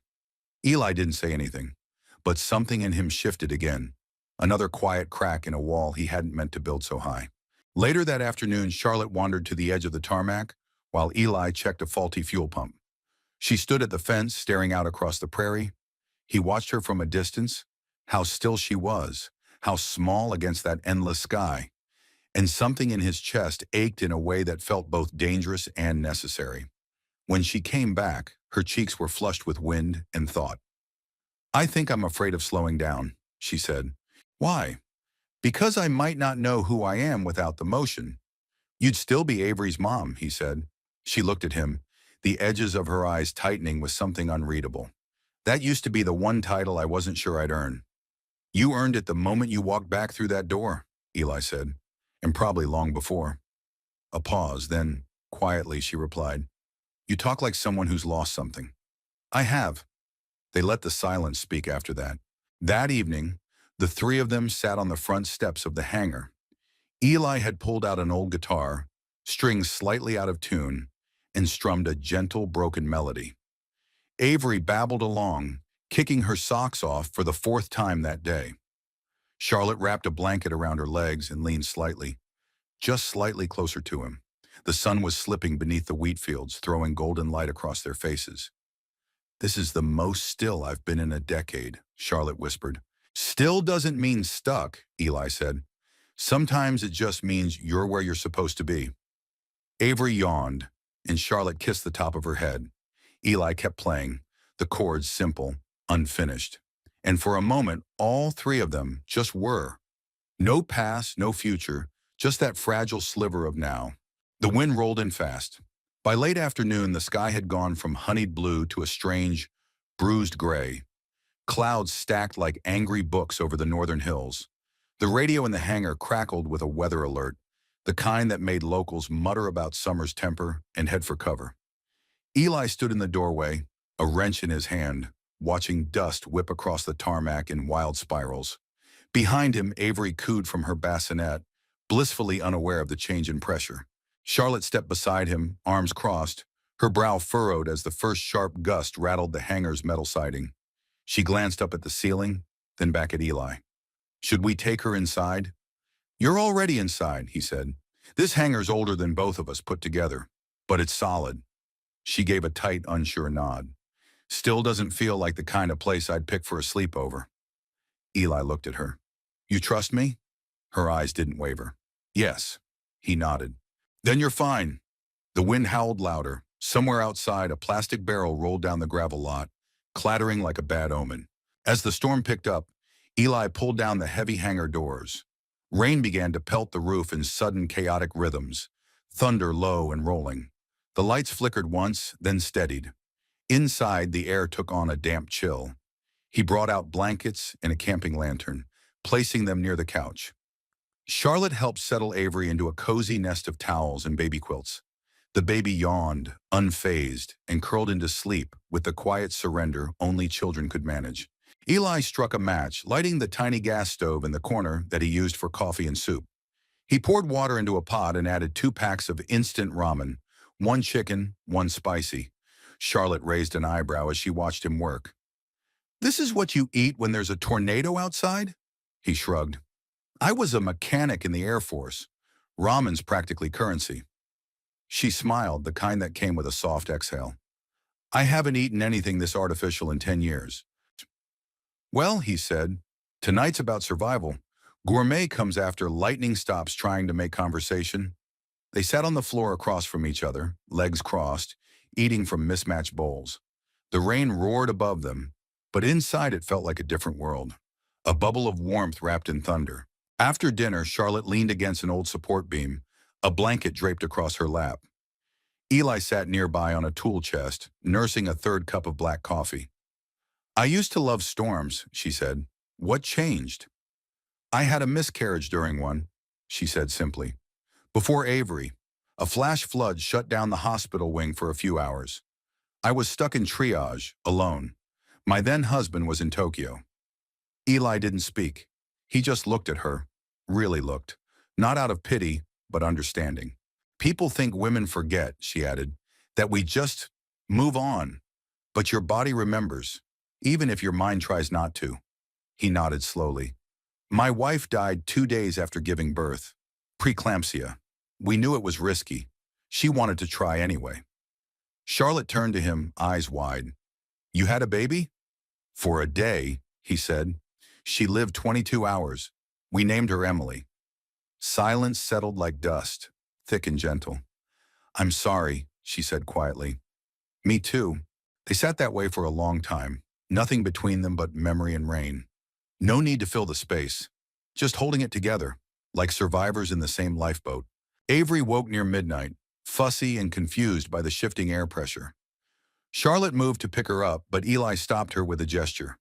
Eli didn't say anything, but something in him shifted again, another quiet crack in a wall he hadn't meant to build so high. Later that afternoon, Charlotte wandered to the edge of the tarmac, while Eli checked a faulty fuel pump. She stood at the fence, staring out across the prairie. He watched her from a distance, how still she was, how small against that endless sky, and something in his chest ached in a way that felt both dangerous and necessary. When she came back, her cheeks were flushed with wind and thought. "I think I'm afraid of slowing down," she said. "Why?" "Because I might not know who I am without the motion." "You'd still be Avery's mom," he said. She looked at him, the edges of her eyes tightening with something unreadable. "That used to be the one title I wasn't sure I'd earn." "You earned it the moment you walked back through that door," Eli said, "and probably long before." A pause, then, quietly, she replied, "You talk like someone who's lost something." "I have." They let the silence speak after that. That evening, the three of them sat on the front steps of the hangar. Eli had pulled out an old guitar, strings slightly out of tune, and strummed a gentle, broken melody. Avery babbled along, kicking her socks off for the 4th time that day. Charlotte wrapped a blanket around her legs and leaned slightly, just slightly closer to him. The sun was slipping beneath the wheat fields, throwing golden light across their faces. "This is the most still I've been in a decade," Charlotte whispered. "Still doesn't mean stuck," Eli said. "Sometimes it just means you're where you're supposed to be." Avery yawned, and Charlotte kissed the top of her head. Eli kept playing, the chords simple, unfinished. And for a moment, all three of them just were. No past, no future, just that fragile sliver of now. The wind rolled in fast. By late afternoon, the sky had gone from honeyed blue to a strange, bruised gray. Clouds stacked like angry books over the northern hills. The radio in the hangar crackled with a weather alert, the kind that made locals mutter about summer's temper and head for cover. Eli stood in the doorway, a wrench in his hand, watching dust whip across the tarmac in wild spirals. Behind him, Avery cooed from her bassinet, blissfully unaware of the change in pressure. Charlotte stepped beside him, arms crossed, her brow furrowed as the first sharp gust rattled the hangar's metal siding. She glanced up at the ceiling, then back at Eli. "Should we take her inside?" "You're already inside," he said. "This hangar's older than both of us put together, but it's solid." She gave a tight, unsure nod. "Still doesn't feel like the kind of place I'd pick for a sleepover." Eli looked at her. "You trust me?" Her eyes didn't waver. "Yes." He nodded. "Then you're fine." The wind howled louder. Somewhere outside, a plastic barrel rolled down the gravel lot, clattering like a bad omen. As the storm picked up, Eli pulled down the heavy hangar doors. Rain began to pelt the roof in sudden, chaotic rhythms, thunder low and rolling. The lights flickered once, then steadied. Inside, the air took on a damp chill. He brought out blankets and a camping lantern, placing them near the couch. Charlotte helped settle Avery into a cozy nest of towels and baby quilts. The baby yawned, unfazed, and curled into sleep with the quiet surrender only children could manage. Eli struck a match, lighting the tiny gas stove in the corner that he used for coffee and soup. He poured water into a pot and added 2 packs of instant ramen, 1 chicken, 1 spicy. Charlotte raised an eyebrow as she watched him work. "This is what you eat when there's a tornado outside?" He shrugged. "I was a mechanic in the Air Force. Ramen's practically currency." She smiled, the kind that came with a soft exhale. "I haven't eaten anything this artificial in 10 years. "Well," he said, "tonight's about survival." Gourmet comes after lightning stops trying to make conversation. They sat on the floor across from each other, legs crossed, eating from mismatched bowls. The rain roared above them, but inside it felt like a different world. A bubble of warmth wrapped in thunder. After dinner, Charlotte leaned against an old support beam, a blanket draped across her lap. Eli sat nearby on a tool chest, nursing a 3rd cup of black coffee. "I used to love storms," she said. "What changed?" "I had a miscarriage during one," she said simply. "Before Avery, a flash flood shut down the hospital wing for a few hours. I was stuck in triage, alone. My then husband was in Tokyo." Eli didn't speak. He just looked at her, really looked, not out of pity, but understanding. "People think women forget," she added, "that we just move on. But your body remembers, even if your mind tries not to." He nodded slowly. "My wife died 2 days after giving birth. Preeclampsia. We knew it was risky. She wanted to try anyway." Charlotte turned to him, eyes wide. "You had a baby?" "For a day," he said. "She lived 22 hours. We named her Emily." Silence settled like dust, thick and gentle. "I'm sorry," she said quietly. "Me too." They sat that way for a long time, nothing between them but memory and rain. No need to fill the space, just holding it together, like survivors in the same lifeboat. Avery woke near midnight, fussy and confused by the shifting air pressure. Charlotte moved to pick her up, but Eli stopped her with a gesture.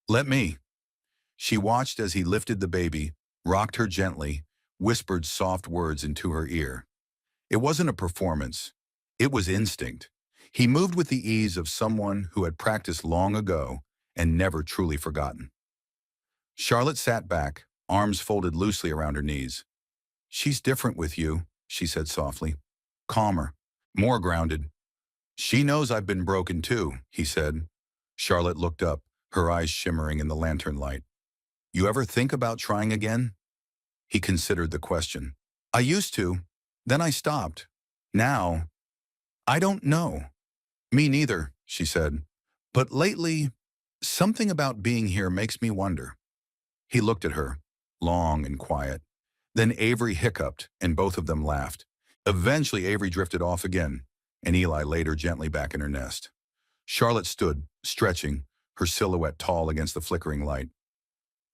"Let me." She watched as he lifted the baby, rocked her gently, whispered soft words into her ear. It wasn't a performance. It was instinct. He moved with the ease of someone who had practiced long ago and never truly forgotten. Charlotte sat back, arms folded loosely around her knees. "She's different with you," she said softly. "Calmer, more grounded." "She knows I've been broken too," he said. Charlotte looked up, her eyes shimmering in the lantern light. "You ever think about trying again?" He considered the question. "I used to. Then I stopped. Now, I don't know." "Me neither," she said. "But lately, something about being here makes me wonder." He looked at her, long and quiet. Then Avery hiccuped, and both of them laughed. Eventually, Avery drifted off again, and Eli laid her gently back in her nest. Charlotte stood, stretching, her silhouette tall against the flickering light.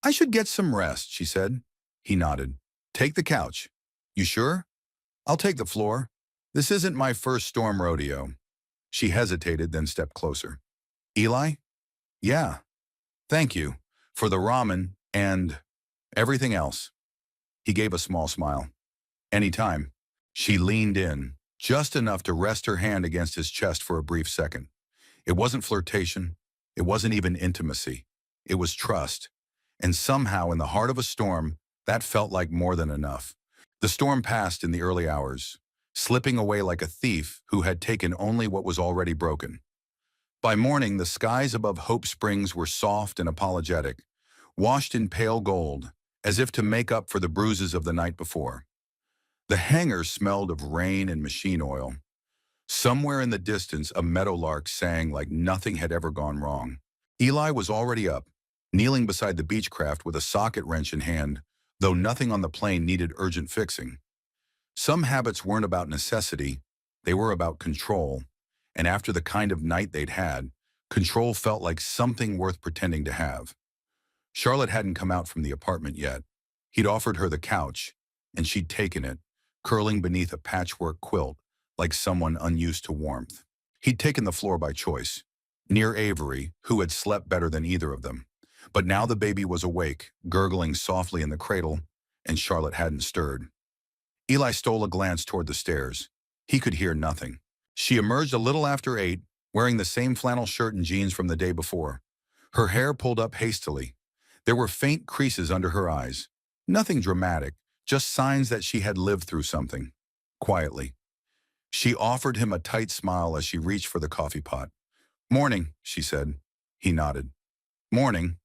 "I should get some rest," she said. He nodded. "Take the couch." "You sure?" "I'll take the floor." This isn't my first storm rodeo. She hesitated, then stepped closer. Eli? Yeah, thank you. For the ramen and everything else. He gave a small smile. Anytime. She leaned in, just enough to rest her hand against his chest for a brief second. It wasn't flirtation. It wasn't even intimacy. It was trust. And somehow, in the heart of a storm, that felt like more than enough. The storm passed in the early hours, slipping away like a thief who had taken only what was already broken. By morning, the skies above Hope Springs were soft and apologetic, washed in pale gold, as if to make up for the bruises of the night before. The hangar smelled of rain and machine oil. Somewhere in the distance, a meadowlark sang like nothing had ever gone wrong. Eli was already up, kneeling beside the Beechcraft with a socket wrench in hand, though nothing on the plane needed urgent fixing. Some habits weren't about necessity, they were about control, and after the kind of night they'd had, control felt like something worth pretending to have. Charlotte hadn't come out from the apartment yet. He'd offered her the couch, and she'd taken it, curling beneath a patchwork quilt, like someone unused to warmth. He'd taken the floor by choice, near Avery, who had slept better than either of them. But now the baby was awake, gurgling softly in the cradle, and Charlotte hadn't stirred. Eli stole a glance toward the stairs. He could hear nothing. She emerged a little after 8, wearing the same flannel shirt and jeans from the day before. Her hair pulled up hastily. There were faint creases under her eyes. Nothing dramatic, just signs that she had lived through something. Quietly. She offered him a tight smile as she reached for the coffee pot. "Morning," she said. He nodded. "Morning."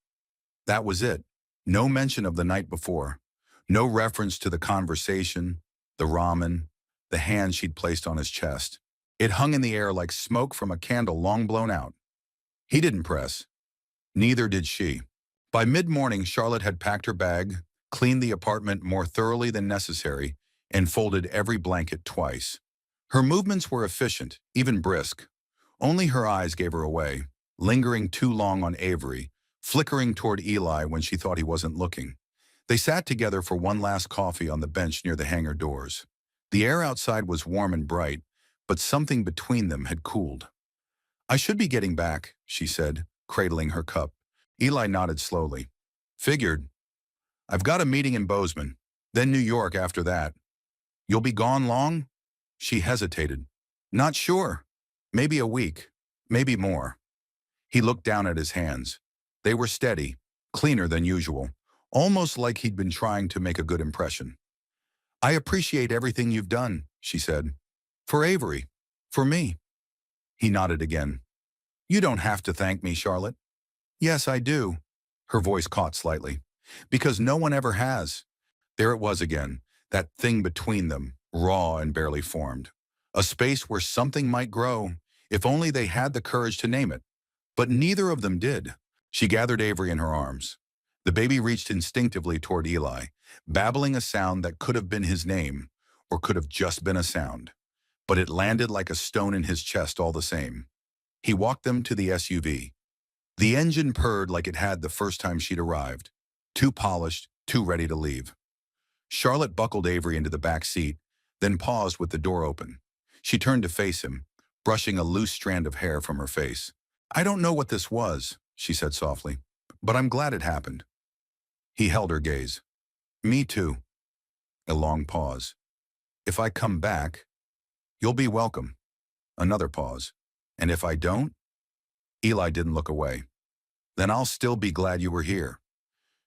That was it. No mention of the night before. No reference to the conversation, the ramen, the hand she'd placed on his chest. It hung in the air like smoke from a candle long blown out. He didn't press. Neither did she. By mid-morning, Charlotte had packed her bag, cleaned the apartment more thoroughly than necessary, and folded every blanket twice. Her movements were efficient, even brisk. Only her eyes gave her away, lingering too long on Avery, flickering toward Eli when she thought he wasn't looking. They sat together for one last coffee on the bench near the hangar doors. The air outside was warm and bright, but something between them had cooled. "I should be getting back," she said, cradling her cup. Eli nodded slowly. "Figured. I've got a meeting in Bozeman, then New York after that." "You'll be gone long?" She hesitated. "Not sure. Maybe a week. Maybe more." He looked down at his hands. They were steady, cleaner than usual, almost like he'd been trying to make a good impression. "I appreciate everything you've done," she said. "For Avery. For me." He nodded again. "You don't have to thank me, Charlotte." "Yes, I do." Her voice caught slightly. "Because no one ever has." There it was again, that thing between them, raw and barely formed. A space where something might grow, if only they had the courage to name it. But neither of them did. She gathered Avery in her arms. The baby reached instinctively toward Eli, babbling a sound that could have been his name, or could have just been a sound. But it landed like a stone in his chest all the same. He walked them to the SUV. The engine purred like it had the first time she'd arrived. Too polished, too ready to leave. Charlotte buckled Avery into the back seat, then paused with the door open. She turned to face him, brushing a loose strand of hair from her face. "I don't know what this was," she said softly, "but I'm glad it happened." He held her gaze. "Me too." A long pause. "If I come back, you'll be welcome." Another pause. "And if I don't?" Eli didn't look away. "Then I'll still be glad you were here."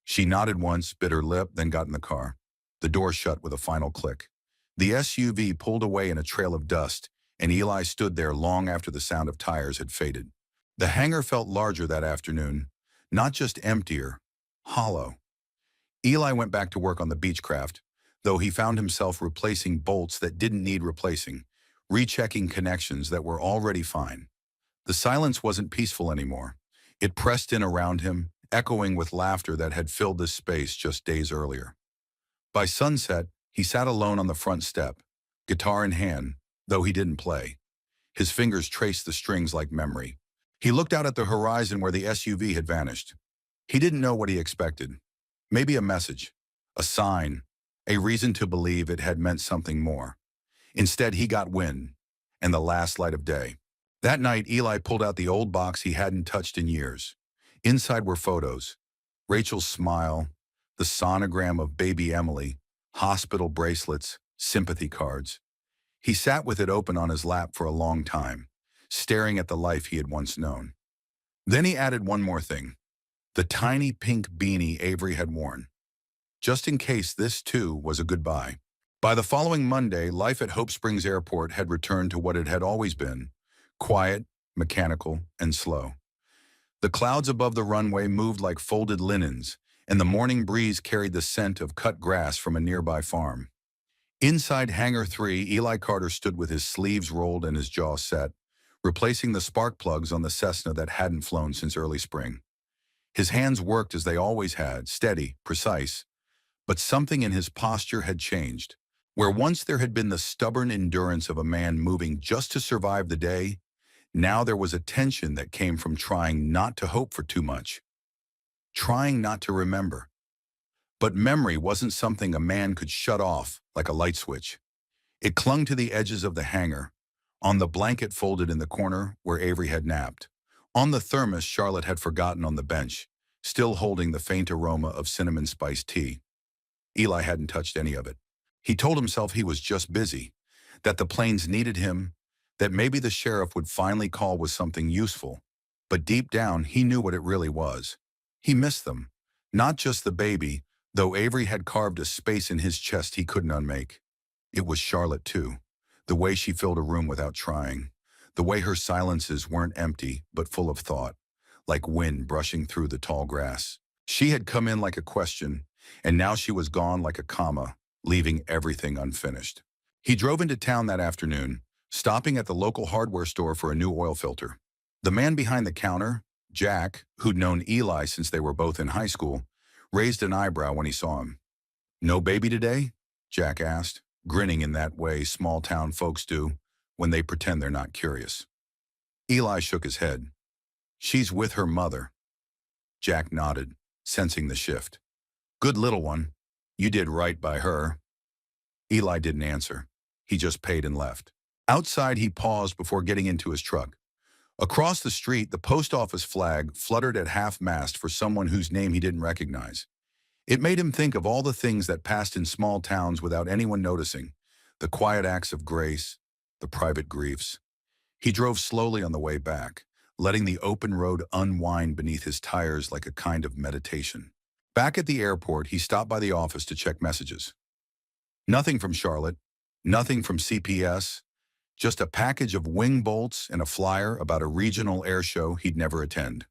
She nodded once, bit her lip, then got in the car. The door shut with a final click. The SUV pulled away in a trail of dust, and Eli stood there long after the sound of tires had faded. The hangar felt larger that afternoon, not just emptier, hollow. Eli went back to work on the Beechcraft, though he found himself replacing bolts that didn't need replacing, rechecking connections that were already fine. The silence wasn't peaceful anymore. It pressed in around him, echoing with laughter that had filled this space just days earlier. By sunset, he sat alone on the front step, guitar in hand, though he didn't play. His fingers traced the strings like memory. He looked out at the horizon where the SUV had vanished. He didn't know what he expected. Maybe a message, a sign, a reason to believe it had meant something more. Instead, he got wind, and the last light of day. That night, Eli pulled out the old box he hadn't touched in years. Inside were photos. Rachel's smile, the sonogram of baby Emily, hospital bracelets, sympathy cards. He sat with it open on his lap for a long time, staring at the life he had once known. Then he added one more thing, the tiny pink beanie Avery had worn, just in case this too was a goodbye. By the following Monday, life at Hope Springs Airport had returned to what it had always been, quiet, mechanical, and slow. The clouds above the runway moved like folded linens, and the morning breeze carried the scent of cut grass from a nearby farm. Inside Hangar 3, Eli Carter stood with his sleeves rolled and his jaw set, replacing the spark plugs on the Cessna that hadn't flown since early spring. His hands worked as they always had, steady, precise, but something in his posture had changed. Where once there had been the stubborn endurance of a man moving just to survive the day, now there was a tension that came from trying not to hope for too much, trying not to remember. But memory wasn't something a man could shut off like a light switch. It clung to the edges of the hangar, on the blanket folded in the corner where Avery had napped, on the thermos Charlotte had forgotten on the bench, still holding the faint aroma of cinnamon spiced tea. Eli hadn't touched any of it. He told himself he was just busy, that the planes needed him, that maybe the sheriff would finally call with something useful. But deep down, he knew what it really was. He missed them. Not just the baby, though Avery had carved a space in his chest he couldn't unmake. It was Charlotte, too. The way she filled a room without trying. The way her silences weren't empty, but full of thought, like wind brushing through the tall grass. She had come in like a question, and now she was gone like a comma, leaving everything unfinished. He drove into town that afternoon, stopping at the local hardware store for a new oil filter. The man behind the counter, Jack, who'd known Eli since they were both in high school, raised an eyebrow when he saw him. "No baby today?" Jack asked, grinning in that way small-town folks do when they pretend they're not curious. Eli shook his head. "She's with her mother." Jack nodded, sensing the shift. "Good little one. You did right by her." Eli didn't answer. He just paid and left. Outside, he paused before getting into his truck. Across the street, the post office flag fluttered at half-mast for someone whose name he didn't recognize. It made him think of all the things that passed in small towns without anyone noticing, the quiet acts of grace, the private griefs. He drove slowly on the way back, letting the open road unwind beneath his tires like a kind of meditation. Back at the airport, he stopped by the office to check messages. Nothing from Charlotte, nothing from CPS, just a package of wing bolts and a flyer about a regional air show he'd never attend.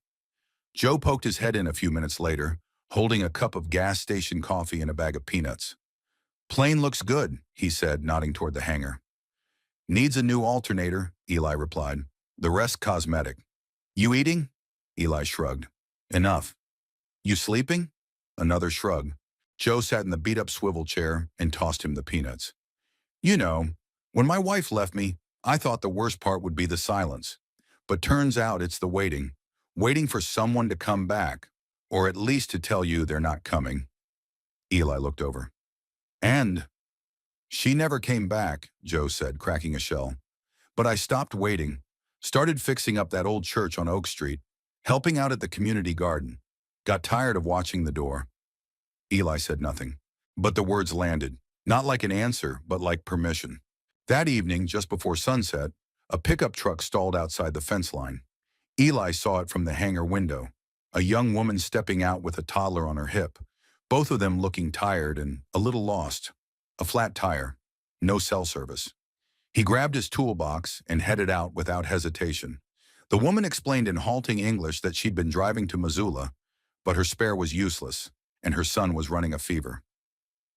Joe poked his head in a few minutes later, holding a cup of gas station coffee and a bag of peanuts. "Plane looks good," he said, nodding toward the hangar. "Needs a new alternator," Eli replied. "The rest cosmetic." "You eating?" Eli shrugged. "Enough." "You sleeping?" Another shrug. Joe sat in the beat-up swivel chair and tossed him the peanuts. "You know, when my wife left me, I thought the worst part would be the silence. But turns out it's the waiting. Waiting for someone to come back, or at least to tell you they're not coming." Eli looked over. "And she never came back," Joe said, cracking a shell. "But I stopped waiting, started fixing up that old church on Oak Street, helping out at the community garden. Got tired of watching the door." Eli said nothing, but the words landed, not like an answer, but like permission. That evening, just before sunset, a pickup truck stalled outside the fence line. Eli saw it from the hangar window, a young woman stepping out with a toddler on her hip, both of them looking tired and a little lost. A flat tire, no cell service. He grabbed his toolbox and headed out without hesitation. The woman explained in halting English that she'd been driving to Missoula, but her spare was useless, and her son was running a fever.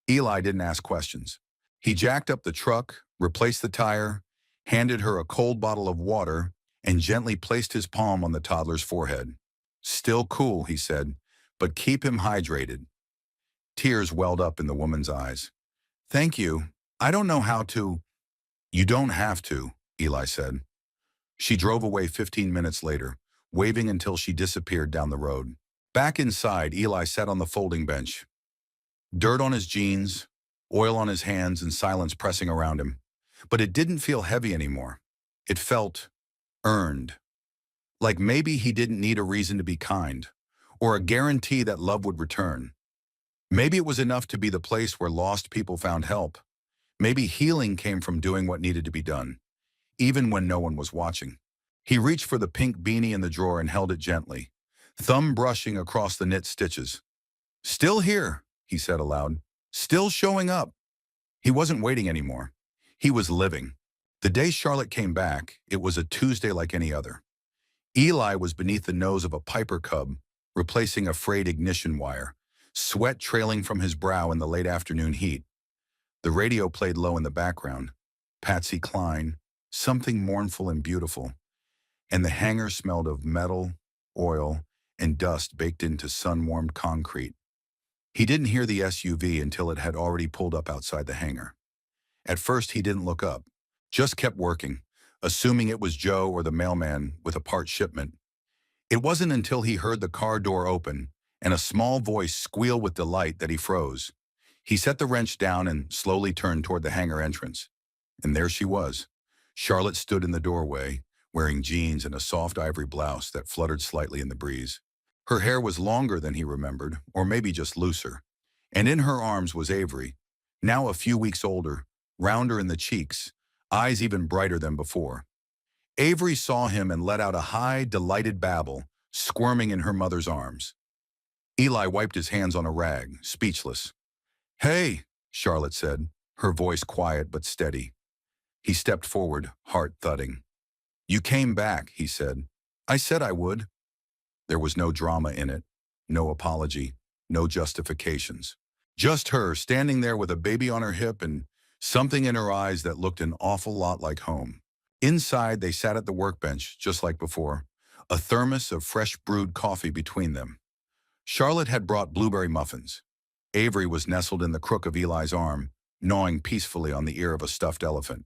Eli didn't ask questions. He jacked up the truck, replaced the tire, handed her a cold bottle of water, and gently placed his palm on the toddler's forehead. "Still cool," he said, "but keep him hydrated." Tears welled up in the woman's eyes. "Thank you. I don't know how to." "You don't have to," Eli said. She drove away 15 minutes later, waving until she disappeared down the road. Back inside, Eli sat on the folding bench. Dirt on his jeans, oil on his hands, and silence pressing around him. But it didn't feel heavy anymore. It felt earned. Like maybe he didn't need a reason to be kind, or a guarantee that love would return. Maybe it was enough to be the place where lost people found help. Maybe healing came from doing what needed to be done, even when no one was watching. He reached for the pink beanie in the drawer and held it gently, thumb brushing across the knit stitches. "Still here," he said aloud. "Still showing up." He wasn't waiting anymore. He was living. The day Charlotte came back, it was a Tuesday like any other. Eli was beneath the nose of a Piper Cub, replacing a frayed ignition wire, sweat trailing from his brow in the late afternoon heat. The radio played low in the background. Patsy Cline, something mournful and beautiful, and the hangar smelled of metal, oil, and dust baked into sun-warmed concrete. He didn't hear the SUV until it had already pulled up outside the hangar. At first, he didn't look up, just kept working, assuming it was Joe or the mailman with a part shipment. It wasn't until he heard the car door open and a small voice squeal with delight that he froze. He set the wrench down and slowly turned toward the hangar entrance. And there she was. Charlotte stood in the doorway, wearing jeans and a soft ivory blouse that fluttered slightly in the breeze. Her hair was longer than he remembered, or maybe just looser. And in her arms was Avery, now a few weeks older, rounder in the cheeks, eyes even brighter than before. Avery saw him and let out a high, delighted babble, squirming in her mother's arms. Eli wiped his hands on a rag, speechless. "Hey," Charlotte said, her voice quiet but steady. He stepped forward, heart thudding. "You came back," he said. "I said I would." There was no drama in it, no apology, no justifications. Just her standing there with a baby on her hip and something in her eyes that looked an awful lot like home. Inside, they sat at the workbench, just like before, a thermos of fresh brewed coffee between them. Charlotte had brought blueberry muffins. Avery was nestled in the crook of Eli's arm, gnawing peacefully on the ear of a stuffed elephant.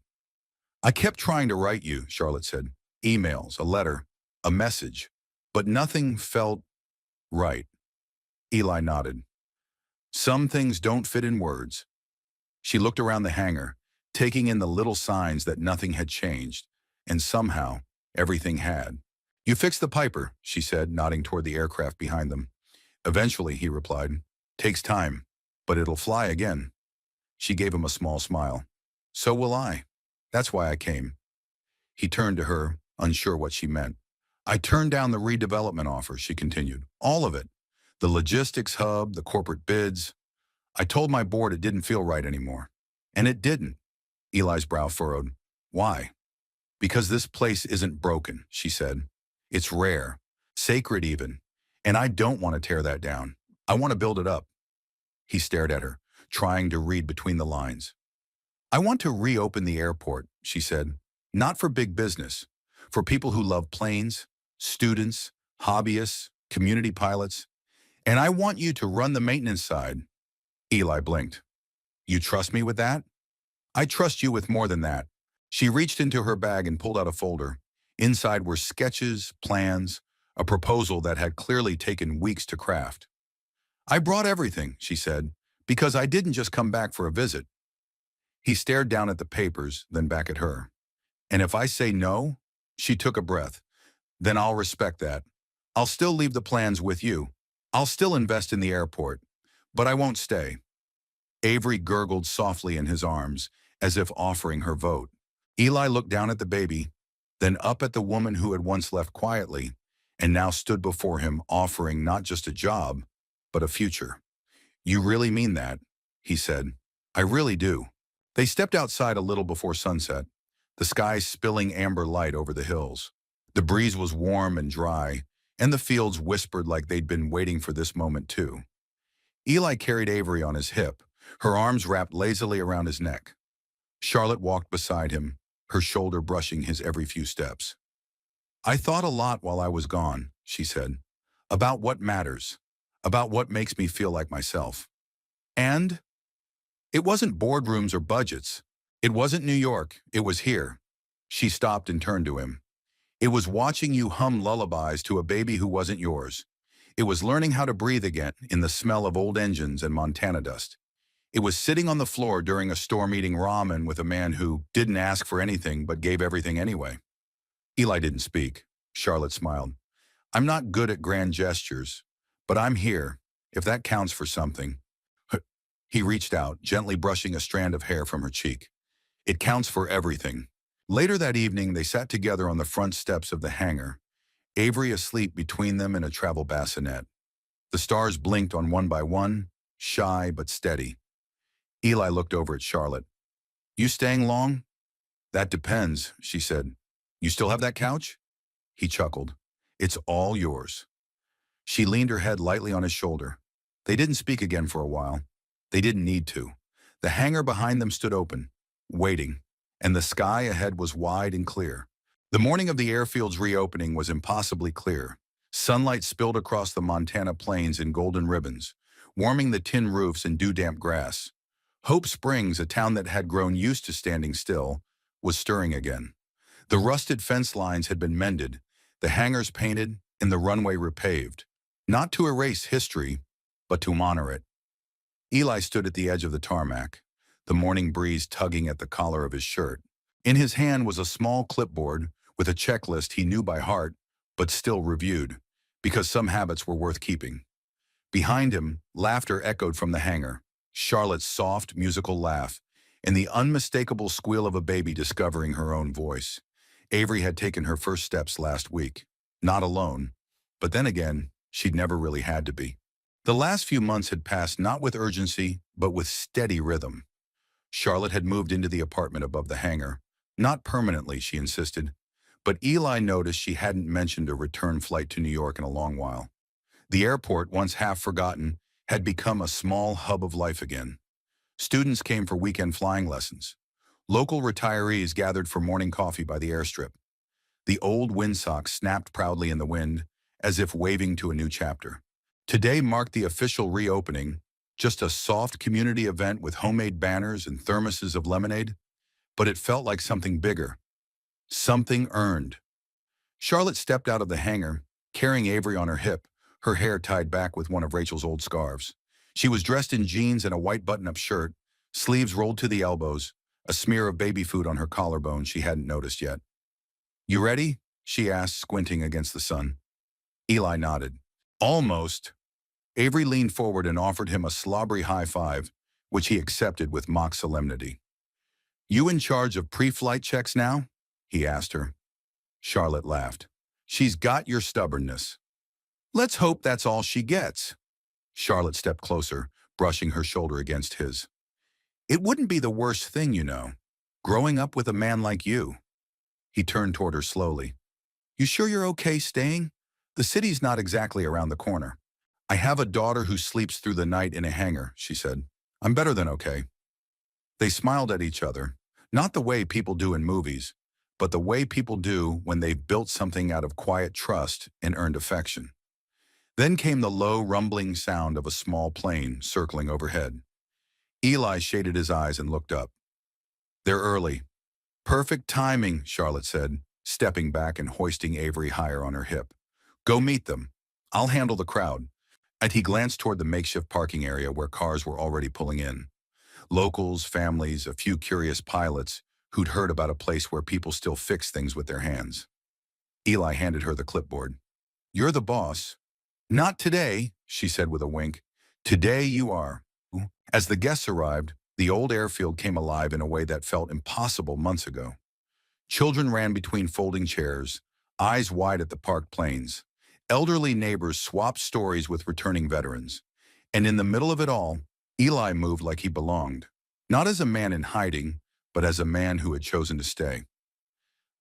"I kept trying to write you," Charlotte said. "Emails, a letter, a message. But nothing felt right." Eli nodded. "Some things don't fit in words." She looked around the hangar, taking in the little signs that nothing had changed, and somehow, everything had. "You fixed the Piper," she said, nodding toward the aircraft behind them. "Eventually," he replied. "Takes time, but it'll fly again." She gave him a small smile. "So will I. That's why I came." He turned to her, unsure what she meant. "I turned down the redevelopment offer," she continued. "All of it. The logistics hub, the corporate bids. I told my board it didn't feel right anymore." "And it didn't." Eli's brow furrowed. "Why?" "Because this place isn't broken," she said. "It's rare, sacred even. And I don't want to tear that down. I want to build it up." He stared at her, trying to read between the lines. "I want to reopen the airport," she said. "Not for big business. For people who love planes, students, hobbyists, community pilots. And I want you to run the maintenance side." Eli blinked. "You trust me with that?" "I trust you with more than that." She reached into her bag and pulled out a folder. Inside were sketches, plans, a proposal that had clearly taken weeks to craft. "I brought everything," she said, "because I didn't just come back for a visit." He stared down at the papers, then back at her. "And if I say no?" She took a breath. "Then I'll respect that. I'll still leave the plans with you. I'll still invest in the airport. But I won't stay." Avery gurgled softly in his arms, as if offering her vote. Eli looked down at the baby, then up at the woman who had once left quietly, and now stood before him offering not just a job, but a future. "You really mean that?" he said. "I really do." They stepped outside a little before sunset, the sky spilling amber light over the hills. The breeze was warm and dry, and the fields whispered like they'd been waiting for this moment too. Eli carried Avery on his hip, her arms wrapped lazily around his neck. Charlotte walked beside him, her shoulder brushing his every few steps. "I thought a lot while I was gone," she said, "about what matters, about what makes me feel like myself. And it wasn't boardrooms or budgets. It wasn't New York. It was here." She stopped and turned to him. "It was watching you hum lullabies to a baby who wasn't yours. It was learning how to breathe again in the smell of old engines and Montana dust. It was sitting on the floor during a storm eating ramen with a man who didn't ask for anything but gave everything anyway. Eli didn't speak. Charlotte smiled. I'm not good at grand gestures, but I'm here, if that counts for something. He reached out, gently brushing a strand of hair from her cheek. It counts for everything. Later that evening, they sat together on the front steps of the hangar, Avery asleep between them in a travel bassinet. The stars blinked on one by one, shy but steady. Eli looked over at Charlotte. You staying long? That depends, she said. You still have that couch? He chuckled. It's all yours. She leaned her head lightly on his shoulder. They didn't speak again for a while. They didn't need to. The hangar behind them stood open, waiting, and the sky ahead was wide and clear. The morning of the airfield's reopening was impossibly clear. Sunlight spilled across the Montana plains in golden ribbons, warming the tin roofs and dew-damp grass. Hope Springs, a town that had grown used to standing still, was stirring again. The rusted fence lines had been mended, the hangars painted, and the runway repaved, not to erase history, but to honor it. Eli stood at the edge of the tarmac, the morning breeze tugging at the collar of his shirt. In his hand was a small clipboard with a checklist he knew by heart, but still reviewed, because some habits were worth keeping. Behind him, laughter echoed from the hangar, Charlotte's soft, musical laugh, and the unmistakable squeal of a baby discovering her own voice. Avery had taken her first steps last week, not alone, but then again, she'd never really had to be. The last few months had passed not with urgency, but with steady rhythm. Charlotte had moved into the apartment above the hangar, not permanently, she insisted, but Eli noticed she hadn't mentioned a return flight to New York in a long while. The airport, once half forgotten, had become a small hub of life again. Students came for weekend flying lessons. Local retirees gathered for morning coffee by the airstrip. The old windsock snapped proudly in the wind, as if waving to a new chapter. Today marked the official reopening, just a soft community event with homemade banners and thermoses of lemonade, but it felt like something bigger. Something earned. Charlotte stepped out of the hangar, carrying Avery on her hip, her hair tied back with one of Rachel's old scarves. She was dressed in jeans and a white button-up shirt, sleeves rolled to the elbows, a smear of baby food on her collarbone she hadn't noticed yet. You ready? She asked, squinting against the sun. Eli nodded. Almost. Avery leaned forward and offered him a slobbery high five, which he accepted with mock solemnity. You in charge of pre-flight checks now? He asked her. Charlotte laughed. She's got your stubbornness. Let's hope that's all she gets. Charlotte stepped closer, brushing her shoulder against his. It wouldn't be the worst thing, you know, growing up with a man like you. He turned toward her slowly. You sure you're okay staying? The city's not exactly around the corner. I have a daughter who sleeps through the night in a hangar, she said. I'm better than okay. They smiled at each other, not the way people do in movies, but the way people do when they've built something out of quiet trust and earned affection. Then came the low, rumbling sound of a small plane circling overhead. Eli shaded his eyes and looked up. They're early. Perfect timing, Charlotte said, stepping back and hoisting Avery higher on her hip. Go meet them. I'll handle the crowd. And he glanced toward the makeshift parking area where cars were already pulling in. Locals, families, a few curious pilots who'd heard about a place where people still fix things with their hands. Eli handed her the clipboard. You're the boss. Not today, she said with a wink. Today you are. As the guests arrived, the old airfield came alive in a way that felt impossible months ago. Children ran between folding chairs, eyes wide at the parked planes. Elderly neighbors swapped stories with returning veterans. And in the middle of it all, Eli moved like he belonged, not as a man in hiding, but as a man who had chosen to stay.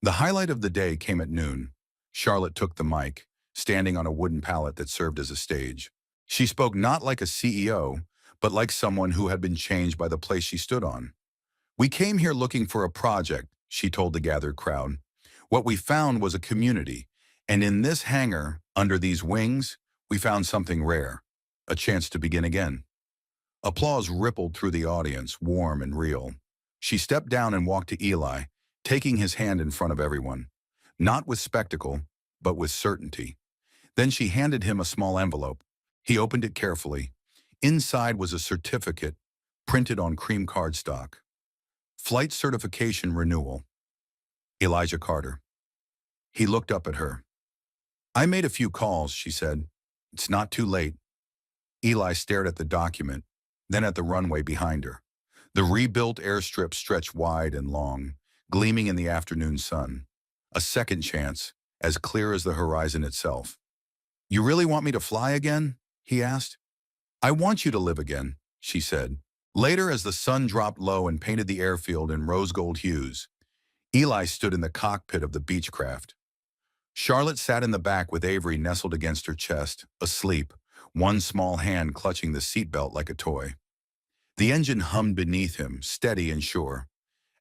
The highlight of the day came at noon. Charlotte took the mic, standing on a wooden pallet that served as a stage. She spoke not like a CEO, but like someone who had been changed by the place she stood on. We came here looking for a project, she told the gathered crowd. What we found was a community, and in this hangar, under these wings, we found something rare, a chance to begin again. Applause rippled through the audience, warm and real. She stepped down and walked to Eli, taking his hand in front of everyone, not with spectacle, but with certainty. Then she handed him a small envelope. He opened it carefully. Inside was a certificate, printed on cream cardstock. Flight certification renewal. Elijah Carter. He looked up at her. I made a few calls, she said. It's not too late. Eli stared at the document, then at the runway behind her. The rebuilt airstrip stretched wide and long, gleaming in the afternoon sun. A second chance, as clear as the horizon itself. You really want me to fly again? He asked. I want you to live again, she said. Later, as the sun dropped low and painted the airfield in rose-gold hues, Eli stood in the cockpit of the Beechcraft. Charlotte sat in the back with Avery nestled against her chest, asleep, one small hand clutching the seatbelt like a toy. The engine hummed beneath him, steady and sure.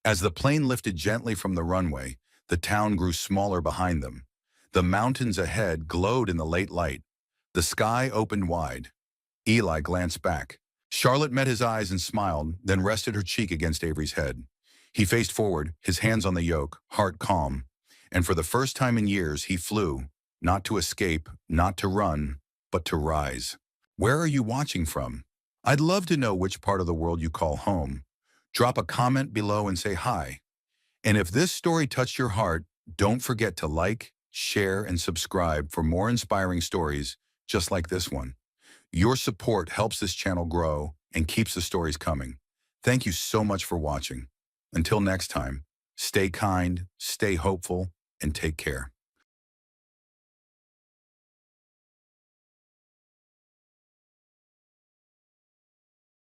As the plane lifted gently from the runway, the town grew smaller behind them. The mountains ahead glowed in the late light. The sky opened wide. Eli glanced back. Charlotte met his eyes and smiled, then rested her cheek against Avery's head. He faced forward, his hands on the yoke, heart calm. And for the first time in years, he flew, not to escape, not to run, but to rise. Where are you watching from? I'd love to know which part of the world you call home. Drop a comment below and say hi. And if this story touched your heart, don't forget to like, share, and subscribe for more inspiring stories just like this one. Your support helps this channel grow and keeps the stories coming. Thank you so much for watching. Until next time, stay kind, stay hopeful, and take care.